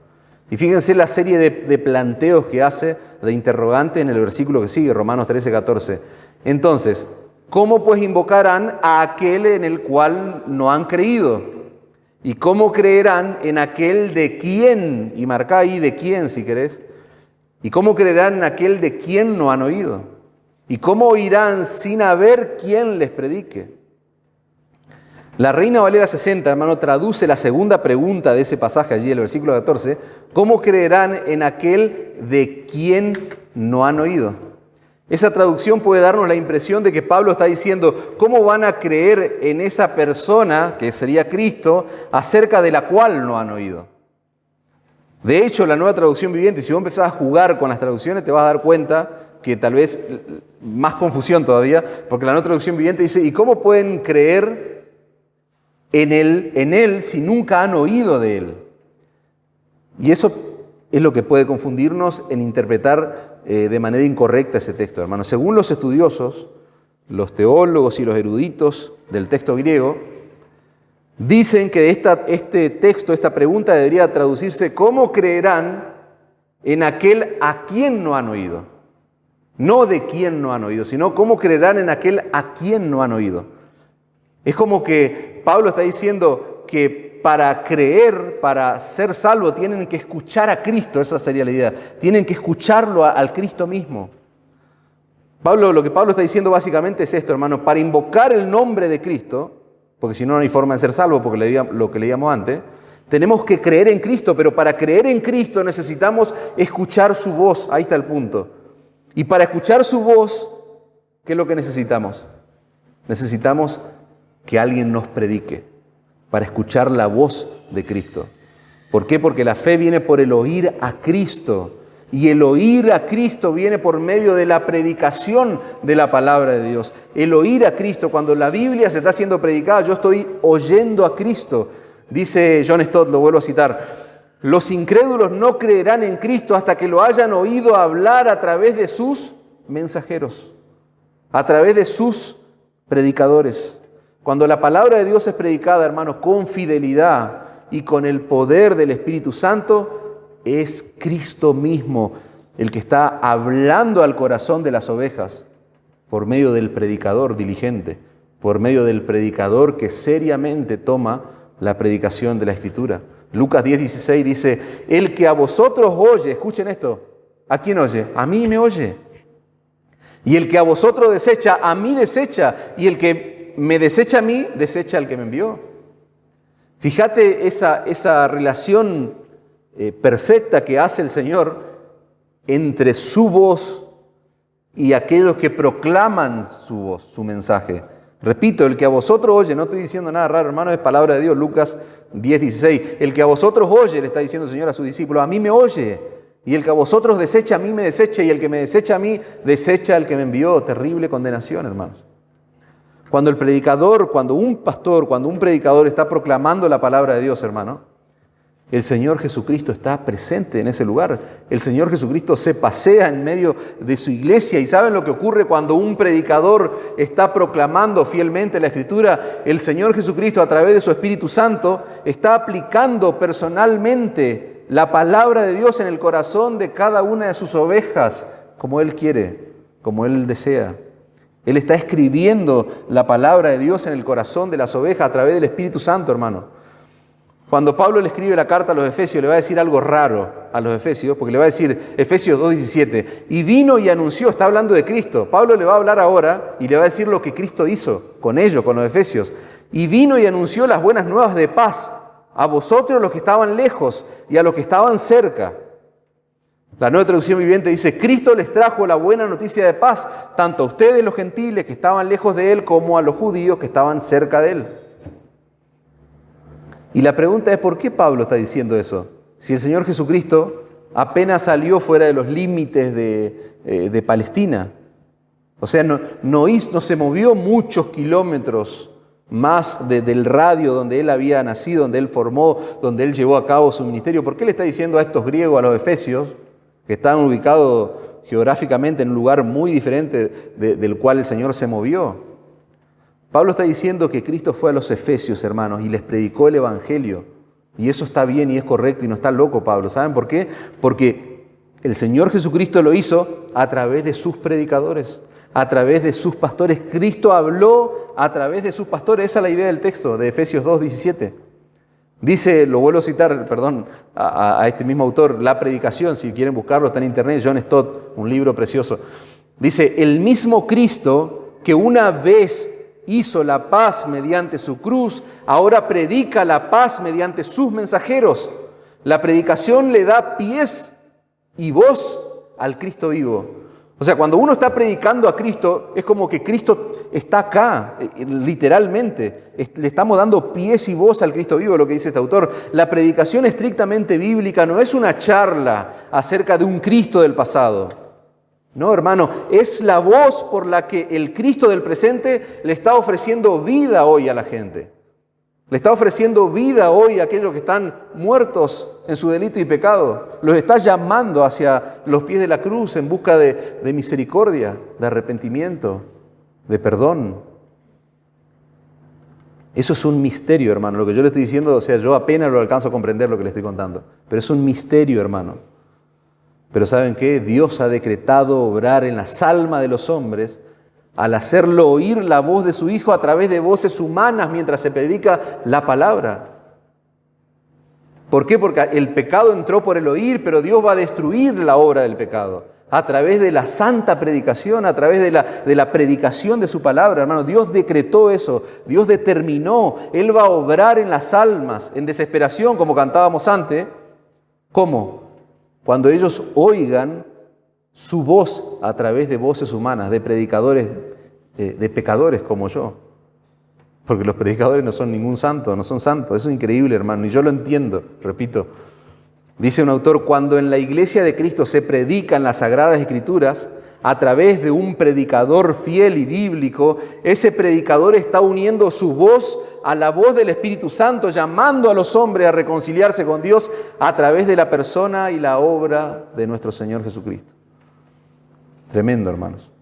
Y fíjense la serie de planteos que hace, de interrogantes en el versículo que sigue, Romanos 13, 14. Entonces, ¿cómo pues invocarán a aquel en el cual no han creído? ¿Y cómo creerán en aquel de quién? Y marca ahí de quién si querés. ¿Y cómo creerán en aquel de quién no han oído? ¿Y cómo oirán sin haber quien les predique? La Reina Valera 60, hermano, traduce la segunda pregunta de ese pasaje allí, el versículo 14. ¿Cómo creerán en aquel de quien no han oído? Esa traducción puede darnos la impresión de que Pablo está diciendo, ¿cómo van a creer en esa persona, que sería Cristo, acerca de la cual no han oído? De hecho, la Nueva Traducción Viviente, si vos empezás a jugar con las traducciones, te vas a dar cuenta que tal vez más confusión todavía, porque la Nueva Traducción Viviente dice, ¿y cómo pueden creer en él si nunca han oído de Él? Y eso es lo que puede confundirnos en interpretar de manera incorrecta ese texto, hermanos. Según los estudiosos, los teólogos y los eruditos del texto griego, dicen que este texto, esta pregunta debería traducirse: ¿cómo creerán en aquel a quien no han oído? No de quién no han oído, sino cómo creerán en aquel a quien no han oído. Es como que Pablo está diciendo que para creer, para ser salvo, tienen que escuchar a Cristo. Esa sería la idea. Tienen que escucharlo al Cristo mismo. Lo que Pablo está diciendo básicamente es esto, hermano: para invocar el nombre de Cristo, porque si no, no hay forma de ser salvo, porque lo que leíamos antes, tenemos que creer en Cristo, pero para creer en Cristo necesitamos escuchar su voz. Ahí está el punto. Y para escuchar su voz, ¿qué es lo que necesitamos? Necesitamos que alguien nos predique, para escuchar la voz de Cristo. ¿Por qué? Porque la fe viene por el oír a Cristo. Y el oír a Cristo viene por medio de la predicación de la palabra de Dios. El oír a Cristo, cuando la Biblia se está siendo predicada, yo estoy oyendo a Cristo. Dice John Stott, lo vuelvo a citar: los incrédulos no creerán en Cristo hasta que lo hayan oído hablar a través de sus mensajeros, a través de sus predicadores. Cuando la palabra de Dios es predicada, hermanos, con fidelidad y con el poder del Espíritu Santo, es Cristo mismo el que está hablando al corazón de las ovejas por medio del predicador diligente, por medio del predicador que seriamente toma la predicación de la Escritura. Lucas 10:16 dice: el que a vosotros oye, escuchen esto, ¿a quién oye? A mí me oye. Y el que a vosotros desecha, a mí desecha. Y el que me desecha a mí, desecha al que me envió. Fíjate esa relación perfecta que hace el Señor entre su voz y aquellos que proclaman su voz, su mensaje. Repito, el que a vosotros oye, no estoy diciendo nada raro, hermano, es palabra de Dios, Lucas 10:16. El que a vosotros oye, le está diciendo el Señor a sus discípulos, a mí me oye. Y el que a vosotros desecha, a mí me desecha. Y el que me desecha a mí, desecha al que me envió. Terrible condenación, hermanos. Cuando el predicador, cuando un pastor, cuando un predicador está proclamando la palabra de Dios, hermano, el Señor Jesucristo está presente en ese lugar. El Señor Jesucristo se pasea en medio de su iglesia. ¿Y saben lo que ocurre cuando un predicador está proclamando fielmente la Escritura? El Señor Jesucristo, a través de su Espíritu Santo, está aplicando personalmente la palabra de Dios en el corazón de cada una de sus ovejas, como Él quiere, como Él desea. Él está escribiendo la palabra de Dios en el corazón de las ovejas a través del Espíritu Santo, hermano. Cuando Pablo le escribe la carta a los Efesios, le va a decir algo raro a los Efesios, porque le va a decir, Efesios 2:17, y vino y anunció, está hablando de Cristo. Pablo le va a hablar ahora y le va a decir lo que Cristo hizo con ellos, con los Efesios. Y vino y anunció las buenas nuevas de paz a vosotros los que estaban lejos y a los que estaban cerca. La Nueva Traducción Viviente dice: Cristo les trajo la buena noticia de paz, tanto a ustedes los gentiles que estaban lejos de Él, como a los judíos que estaban cerca de Él. Y la pregunta es: ¿por qué Pablo está diciendo eso? Si el Señor Jesucristo apenas salió fuera de los límites de Palestina. O sea, no se movió muchos kilómetros más del radio donde Él había nacido, donde Él formó, donde Él llevó a cabo su ministerio. ¿Por qué le está diciendo a estos griegos, a los efesios, que estaban ubicados geográficamente en un lugar muy diferente del cual el Señor se movió? Pablo está diciendo que Cristo fue a los efesios, hermanos, y les predicó el Evangelio. Y eso está bien y es correcto y no está loco Pablo. ¿Saben por qué? Porque el Señor Jesucristo lo hizo a través de sus predicadores, a través de sus pastores. Cristo habló a través de sus pastores. Esa es la idea del texto de Efesios 2:17. Dice, lo vuelvo a citar, a este mismo autor, La Predicación, si quieren buscarlo, está en internet, John Stott, un libro precioso. Dice: el mismo Cristo que una vez hizo la paz mediante su cruz, ahora predica la paz mediante sus mensajeros. La predicación le da pies y voz al Cristo vivo. O sea, cuando uno está predicando a Cristo, es como que Cristo está acá, literalmente. Le estamos dando pies y voz al Cristo vivo, lo que dice este autor. La predicación estrictamente bíblica no es una charla acerca de un Cristo del pasado. No, hermano, es la voz por la que el Cristo del presente le está ofreciendo vida hoy a la gente. Le está ofreciendo vida hoy a aquellos que están muertos en su delito y pecado. Los está llamando hacia los pies de la cruz en busca de misericordia, de arrepentimiento, de perdón. Eso es un misterio, hermano. Lo que yo le estoy diciendo, o sea, yo apenas lo alcanzo a comprender lo que le estoy contando. Pero es un misterio, hermano. Pero ¿saben qué? Dios ha decretado obrar en las almas de los hombres al hacerlo oír la voz de su Hijo a través de voces humanas mientras se predica la palabra. ¿Por qué? Porque el pecado entró por el oír, pero Dios va a destruir la obra del pecado a través de la santa predicación, a través de la predicación de su palabra, hermano. Dios decretó eso, Dios determinó, Él va a obrar en las almas, en desesperación, como cantábamos antes. ¿Cómo? Cuando ellos oigan su voz a través de voces humanas, de predicadores, de pecadores como yo. Porque los predicadores no son ningún santo, no son santos. Eso es increíble, hermano, y yo lo entiendo, repito. Dice un autor, cuando en la iglesia de Cristo se predican las Sagradas Escrituras a través de un predicador fiel y bíblico, ese predicador está uniendo su voz a la voz del Espíritu Santo, llamando a los hombres a reconciliarse con Dios a través de la persona y la obra de nuestro Señor Jesucristo. Tremendo, hermanos.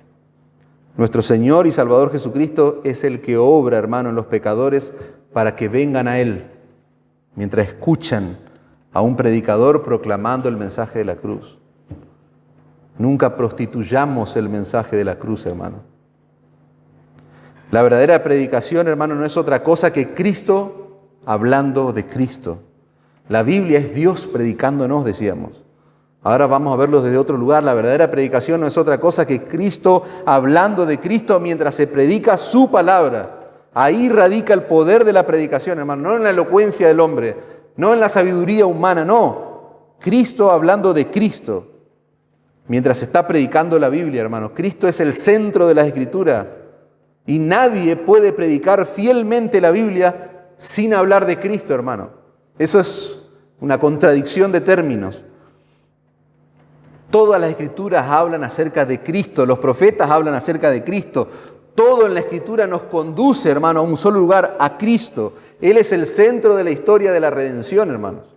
Nuestro Señor y Salvador Jesucristo es el que obra, hermano, en los pecadores para que vengan a Él, mientras escuchan a un predicador proclamando el mensaje de la cruz. Nunca prostituyamos el mensaje de la cruz, hermano. La verdadera predicación, hermano, no es otra cosa que Cristo hablando de Cristo. La Biblia es Dios predicándonos, decíamos. Ahora vamos a verlo desde otro lugar. La verdadera predicación no es otra cosa que Cristo hablando de Cristo mientras se predica su palabra. Ahí radica el poder de la predicación, hermano, no en la elocuencia del hombre, no en la sabiduría humana, no. Cristo hablando de Cristo mientras se está predicando la Biblia, hermano. Cristo es el centro de la Escritura y nadie puede predicar fielmente la Biblia sin hablar de Cristo, hermano. Eso es una contradicción de términos. Todas las Escrituras hablan acerca de Cristo, los profetas hablan acerca de Cristo. Todo en la Escritura nos conduce, hermano, a un solo lugar, a Cristo. Él es el centro de la historia de la redención, hermanos.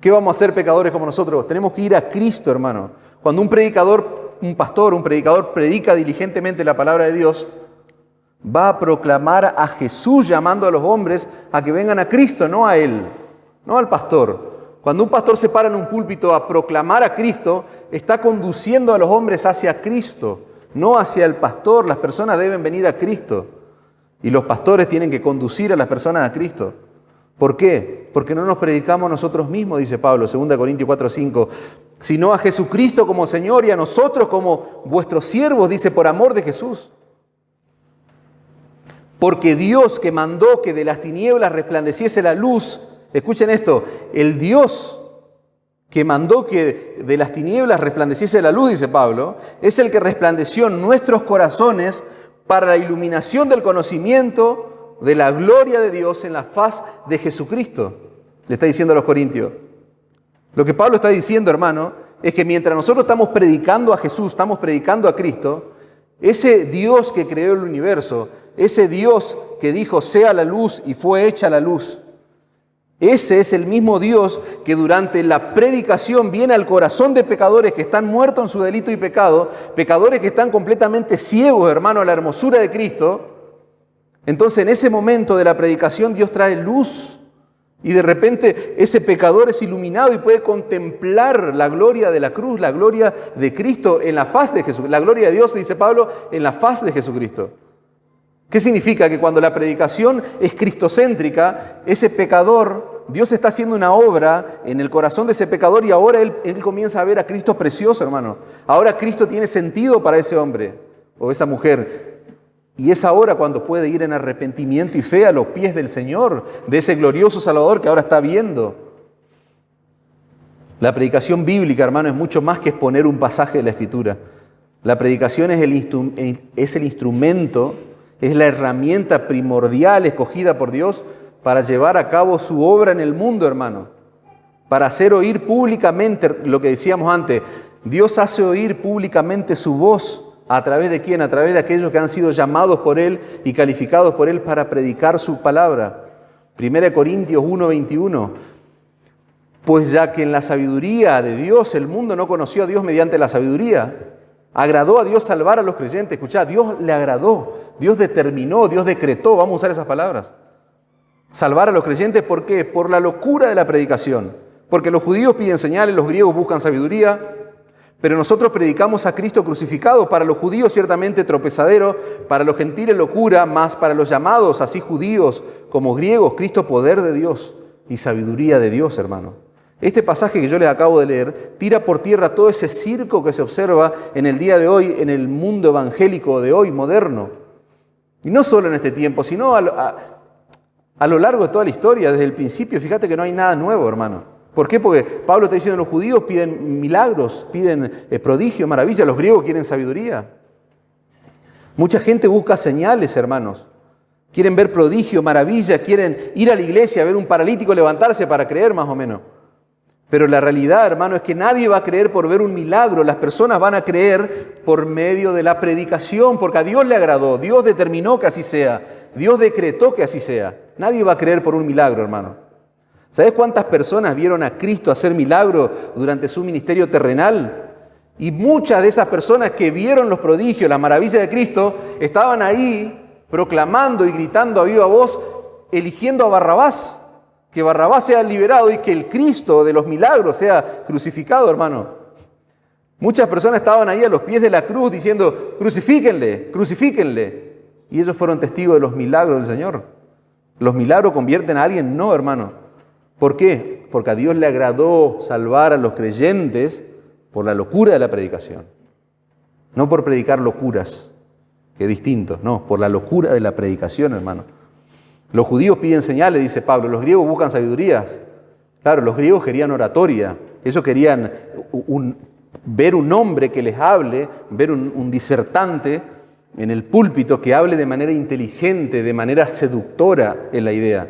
¿Qué vamos a hacer pecadores como nosotros? Tenemos que ir a Cristo, hermano. Cuando un predicador predica diligentemente la palabra de Dios, va a proclamar a Jesús llamando a los hombres a que vengan a Cristo, no a Él, no al pastor. Cuando un pastor se para en un púlpito a proclamar a Cristo, está conduciendo a los hombres hacia Cristo, no hacia el pastor. Las personas deben venir a Cristo y los pastores tienen que conducir a las personas a Cristo. ¿Por qué? Porque no nos predicamos nosotros mismos, dice Pablo, 2 Corintios 4:5, sino a Jesucristo como Señor y a nosotros como vuestros siervos, dice, por amor de Jesús. Porque Dios que mandó que de las tinieblas resplandeciese la luz, escuchen esto, el Dios que mandó que de las tinieblas resplandeciese la luz, dice Pablo, es el que resplandeció en nuestros corazones para la iluminación del conocimiento de la gloria de Dios en la faz de Jesucristo. Le está diciendo a los corintios. Lo que Pablo está diciendo, hermano, es que mientras nosotros estamos predicando a Jesús, estamos predicando a Cristo, ese Dios que creó el universo, ese Dios que dijo sea la luz y fue hecha la luz, ese es el mismo Dios que durante la predicación viene al corazón de pecadores que están muertos en su delito y pecado, pecadores que están completamente ciegos, hermano, a la hermosura de Cristo. Entonces en ese momento de la predicación Dios trae luz y de repente ese pecador es iluminado y puede contemplar la gloria de la cruz, la gloria de Cristo en la faz de Jesús. La gloria de Dios, dice Pablo, en la faz de Jesucristo. ¿Qué significa? Que cuando la predicación es cristocéntrica, ese pecador, Dios está haciendo una obra en el corazón de ese pecador y ahora él comienza a ver a Cristo precioso, hermano. Ahora Cristo tiene sentido para ese hombre o esa mujer. Y es ahora cuando puede ir en arrepentimiento y fe a los pies del Señor, de ese glorioso Salvador que ahora está viendo. La predicación bíblica, hermano, es mucho más que exponer un pasaje de la Escritura. La predicación es el instrumento, es la herramienta primordial escogida por Dios para llevar a cabo su obra en el mundo, hermano. Para hacer oír públicamente lo que decíamos antes. Dios hace oír públicamente su voz. ¿A través de quién? A través de aquellos que han sido llamados por Él y calificados por Él para predicar su palabra. 1 Corintios 1:21. Pues ya que en la sabiduría de Dios el mundo no conoció a Dios mediante la sabiduría, agradó a Dios salvar a los creyentes. Escuchá, Dios le agradó, Dios determinó, Dios decretó, vamos a usar esas palabras. Salvar a los creyentes, ¿por qué? Por la locura de la predicación. Porque los judíos piden señales, los griegos buscan sabiduría, pero nosotros predicamos a Cristo crucificado. Para los judíos ciertamente tropezadero, para los gentiles locura, más para los llamados, así judíos como griegos, Cristo poder de Dios y sabiduría de Dios, hermano. Este pasaje que yo les acabo de leer tira por tierra todo ese circo que se observa en el día de hoy, en el mundo evangélico de hoy, moderno. Y no solo en este tiempo, sino a lo largo de toda la historia, desde el principio. Fíjate que no hay nada nuevo, hermano. ¿Por qué? Porque Pablo está diciendo, los judíos piden milagros, piden prodigios, maravillas, los griegos quieren sabiduría. Mucha gente busca señales, hermanos. Quieren ver prodigios, maravillas, quieren ir a la iglesia a ver un paralítico levantarse para creer más o menos. Pero la realidad, hermano, es que nadie va a creer por ver un milagro. Las personas van a creer por medio de la predicación, porque a Dios le agradó, Dios determinó que así sea, Dios decretó que así sea. Nadie va a creer por un milagro, hermano. ¿Sabes cuántas personas vieron a Cristo hacer milagros durante su ministerio terrenal? Y muchas de esas personas que vieron los prodigios, las maravillas de Cristo, estaban ahí proclamando y gritando a viva voz, eligiendo a Barrabás. Que Barrabás sea liberado y que el Cristo de los milagros sea crucificado, hermano. Muchas personas estaban ahí a los pies de la cruz diciendo, crucifíquenle, crucifíquenle. Y ellos fueron testigos de los milagros del Señor. ¿Los milagros convierten a alguien? No, hermano. ¿Por qué? Porque a Dios le agradó salvar a los creyentes por la locura de la predicación. No por predicar locuras, que es distinto. No, por la locura de la predicación, hermano. Los judíos piden señales, dice Pablo, los griegos buscan sabidurías. Claro, los griegos querían oratoria, ellos querían ver un hombre que les hable, ver un disertante en el púlpito que hable de manera inteligente, de manera seductora en la idea.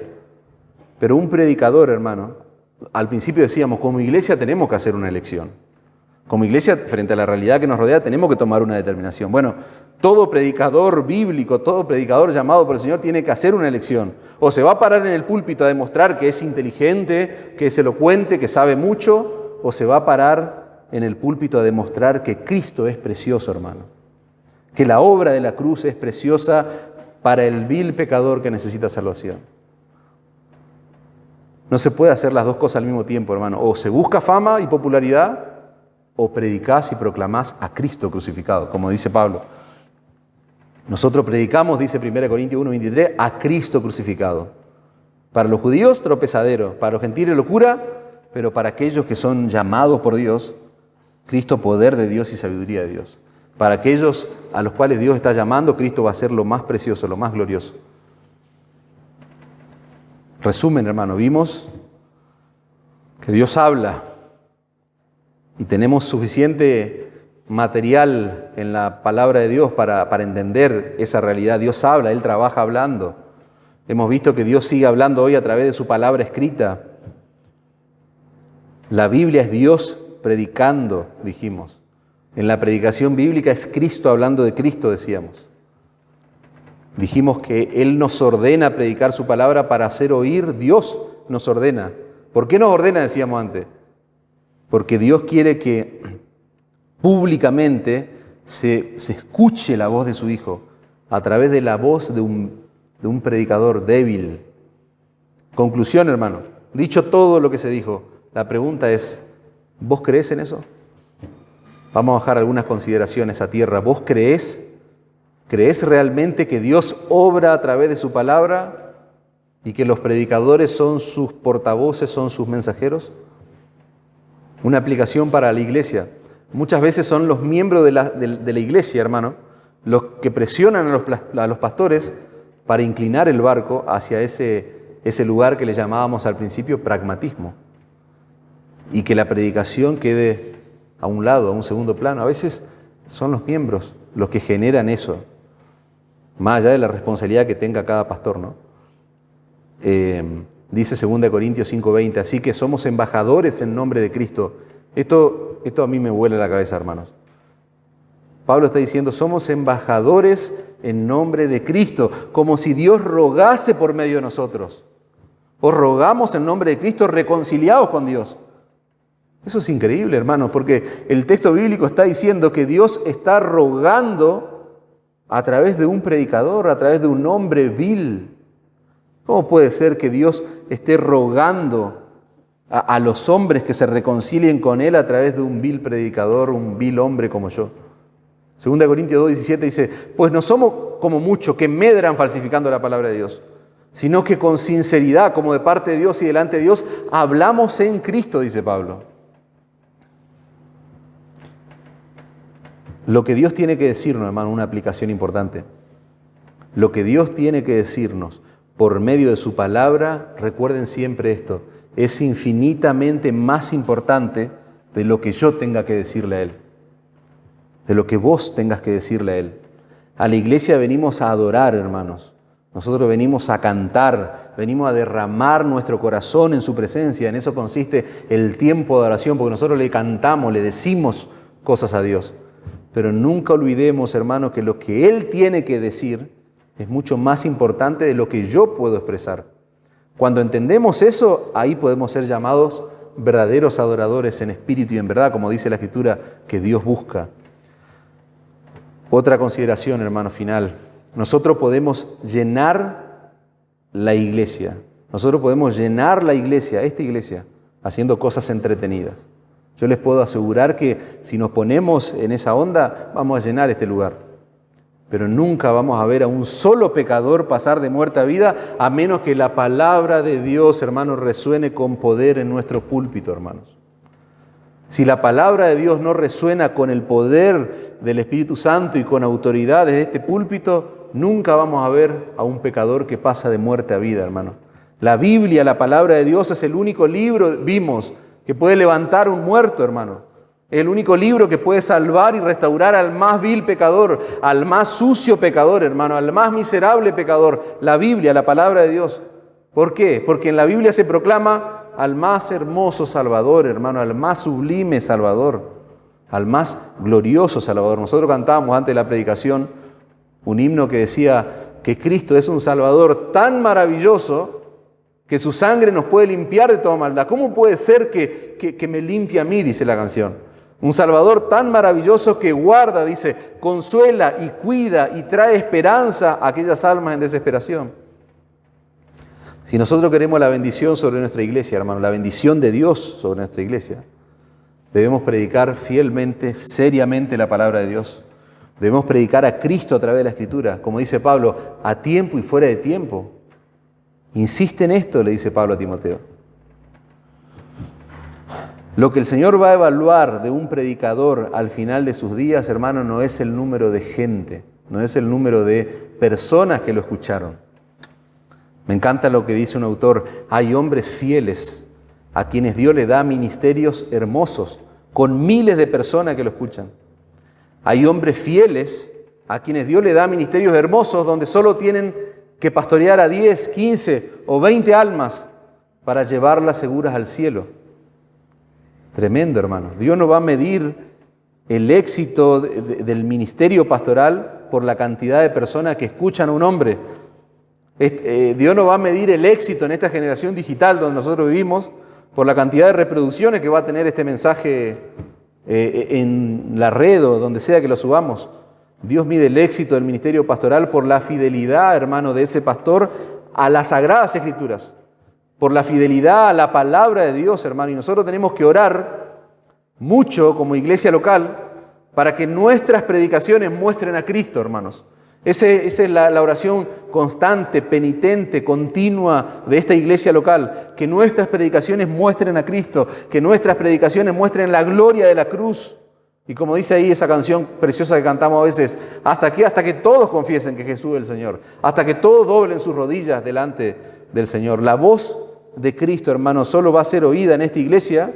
Pero un predicador, hermano, al principio decíamos, como iglesia tenemos que hacer una elección. Como iglesia, frente a la realidad que nos rodea, tenemos que tomar una determinación. Bueno, todo predicador bíblico, todo predicador llamado por el Señor tiene que hacer una elección. O se va a parar en el púlpito a demostrar que es inteligente, que es elocuente, que sabe mucho, o se va a parar en el púlpito a demostrar que Cristo es precioso, hermano. Que la obra de la cruz es preciosa para el vil pecador que necesita salvación. No se puede hacer las dos cosas al mismo tiempo, hermano. O se busca fama y popularidad, o predicás y proclamás a Cristo crucificado, como dice Pablo. Nosotros predicamos, dice 1 Corintios 1:23, a Cristo crucificado. Para los judíos, tropezadero. Para los gentiles, locura. Pero para aquellos que son llamados por Dios, Cristo, poder de Dios y sabiduría de Dios. Para aquellos a los cuales Dios está llamando, Cristo va a ser lo más precioso, lo más glorioso. Resumen, hermano, vimos que Dios habla y tenemos suficiente material en la palabra de Dios para entender esa realidad. Dios habla, Él trabaja hablando. Hemos visto que Dios sigue hablando hoy a través de su palabra escrita. La Biblia es Dios predicando, dijimos. En la predicación bíblica es Cristo hablando de Cristo, decíamos. Dijimos que Él nos ordena predicar su palabra para hacer oír. Dios nos ordena. ¿Por qué nos ordena? Decíamos antes. Porque Dios quiere que públicamente se escuche la voz de su Hijo a través de la voz de un predicador débil. Conclusión, hermano. Dicho todo lo que se dijo, la pregunta es, ¿vos creés en eso? Vamos a bajar algunas consideraciones a tierra. ¿Vos creés? ¿Creés realmente que Dios obra a través de su palabra y que los predicadores son sus portavoces, son sus mensajeros? Una aplicación para la iglesia. Muchas veces son los miembros de la iglesia, hermano, los que presionan a los pastores para inclinar el barco hacia ese lugar que le llamábamos al principio pragmatismo. Y que la predicación quede a un lado, a un segundo plano. A veces son los miembros los que generan eso, más allá de la responsabilidad que tenga cada pastor, ¿no? Dice 2 Corintios 5:20, así que somos embajadores en nombre de Cristo. Esto a mí me vuela la cabeza, hermanos. Pablo está diciendo, somos embajadores en nombre de Cristo, como si Dios rogase por medio de nosotros. Os rogamos en nombre de Cristo, reconciliados con Dios. Eso es increíble, hermanos, porque el texto bíblico está diciendo que Dios está rogando a través de un predicador, a través de un hombre vil. ¿Cómo puede ser que Dios esté rogando a los hombres que se reconcilien con Él a través de un vil predicador, un vil hombre como yo? 2 Corintios 2:17 dice, pues no somos como muchos que medran falsificando la palabra de Dios, sino que con sinceridad, como de parte de Dios y delante de Dios, hablamos en Cristo, dice Pablo. Lo que Dios tiene que decirnos, hermano, una aplicación importante. Lo que Dios tiene que decirnos por medio de su palabra, recuerden siempre esto, es infinitamente más importante de lo que yo tenga que decirle a Él, de lo que vos tengas que decirle a Él. A la iglesia venimos a adorar, hermanos. Nosotros venimos a cantar, venimos a derramar nuestro corazón en su presencia. En eso consiste el tiempo de oración, porque nosotros le cantamos, le decimos cosas a Dios. Pero nunca olvidemos, hermanos, que lo que Él tiene que decir es mucho más importante de lo que yo puedo expresar. Cuando entendemos eso, ahí podemos ser llamados verdaderos adoradores en espíritu y en verdad, como dice la Escritura, que Dios busca. Otra consideración, hermano, final. Nosotros podemos llenar la iglesia. Nosotros podemos llenar la iglesia, esta iglesia, haciendo cosas entretenidas. Yo les puedo asegurar que si nos ponemos en esa onda, vamos a llenar este lugar. Pero nunca vamos a ver a un solo pecador pasar de muerte a vida, a menos que la palabra de Dios, hermanos, resuene con poder en nuestro púlpito, hermanos. Si la palabra de Dios no resuena con el poder del Espíritu Santo y con autoridad desde este púlpito, nunca vamos a ver a un pecador que pasa de muerte a vida, hermano. La Biblia, la palabra de Dios, es el único libro, vimos, que puede levantar un muerto, hermano. Es el único libro que puede salvar y restaurar al más vil pecador, al más sucio pecador, hermano, al más miserable pecador. La Biblia, la palabra de Dios. ¿Por qué? Porque en la Biblia se proclama al más hermoso Salvador, hermano, al más sublime Salvador, al más glorioso Salvador. Nosotros cantábamos antes de la predicación un himno que decía que Cristo es un Salvador tan maravilloso que su sangre nos puede limpiar de toda maldad. ¿Cómo puede ser que me limpie a mí?, dice la canción. Un Salvador tan maravilloso que guarda, dice, consuela y cuida y trae esperanza a aquellas almas en desesperación. Si nosotros queremos la bendición sobre nuestra iglesia, hermano, la bendición de Dios sobre nuestra iglesia, debemos predicar fielmente, seriamente la palabra de Dios. Debemos predicar a Cristo a través de la Escritura, como dice Pablo, a tiempo y fuera de tiempo. Insiste en esto, le dice Pablo a Timoteo. Lo que el Señor va a evaluar de un predicador al final de sus días, hermano, no es el número de gente, no es el número de personas que lo escucharon. Me encanta lo que dice un autor, hay hombres fieles a quienes Dios le da ministerios hermosos, con miles de personas que lo escuchan. Hay hombres fieles a quienes Dios le da ministerios hermosos donde solo tienen que pastorear a 10, 15 o 20 almas para llevarlas seguras al cielo. Tremendo, hermano. Dios no va a medir el éxito del ministerio pastoral por la cantidad de personas que escuchan a un hombre. Dios no va a medir el éxito en esta generación digital donde nosotros vivimos por la cantidad de reproducciones que va a tener este mensaje en la red o donde sea que lo subamos. Dios mide el éxito del ministerio pastoral por la fidelidad, hermano, de ese pastor a las Sagradas Escrituras, por la fidelidad a la palabra de Dios, hermano. Y nosotros tenemos que orar mucho como iglesia local para que nuestras predicaciones muestren a Cristo, hermanos. Esa es la oración constante, penitente, continua de esta iglesia local. Que nuestras predicaciones muestren a Cristo, que nuestras predicaciones muestren la gloria de la cruz. Y como dice ahí esa canción preciosa que cantamos a veces, hasta que todos confiesen que Jesús es el Señor, hasta que todos doblen sus rodillas delante del Señor. La voz de Cristo, hermano, solo va a ser oída en esta iglesia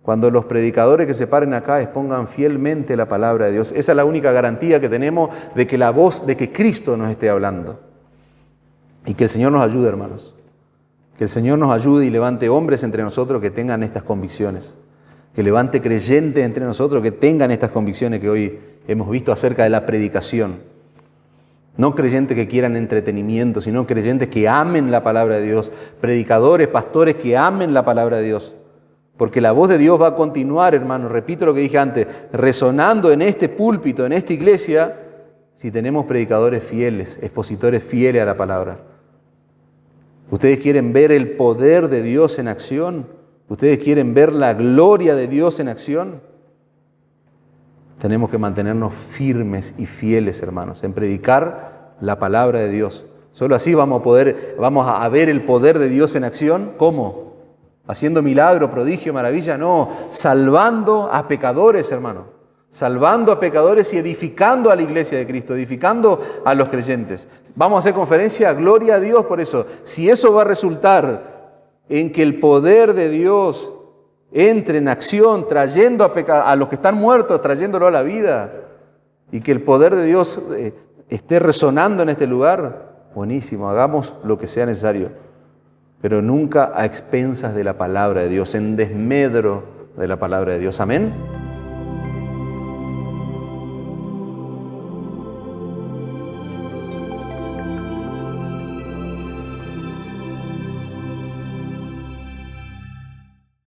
cuando los predicadores que se paren acá expongan fielmente la palabra de Dios. Esa es la única garantía que tenemos de que la voz, de que Cristo nos esté hablando. Y que el Señor nos ayude, hermanos. Que el Señor nos ayude y levante hombres entre nosotros que tengan estas convicciones. Que levante creyentes entre nosotros que tengan estas convicciones que hoy hemos visto acerca de la predicación. No creyentes que quieran entretenimiento, sino creyentes que amen la palabra de Dios. Predicadores, pastores que amen la palabra de Dios. Porque la voz de Dios va a continuar, hermanos. Repito lo que dije antes, resonando en este púlpito, en esta iglesia, si tenemos predicadores fieles, expositores fieles a la palabra. ¿Ustedes quieren ver el poder de Dios en acción? ¿Ustedes quieren ver la gloria de Dios en acción? Tenemos que mantenernos firmes y fieles, hermanos, en predicar la palabra de Dios. Solo así vamos a ver el poder de Dios en acción. ¿Cómo? ¿Haciendo milagro, prodigio, maravilla? No, salvando a pecadores, hermano. Salvando a pecadores y edificando a la iglesia de Cristo, edificando a los creyentes. Vamos a hacer conferencia, gloria a Dios por eso. Si eso va a resultar en que el poder de Dios entre en acción, trayendo a los que están muertos, trayéndolo a la vida, y que el poder de Dios esté resonando en este lugar, buenísimo, hagamos lo que sea necesario, pero nunca a expensas de la palabra de Dios, en desmedro de la palabra de Dios. Amén.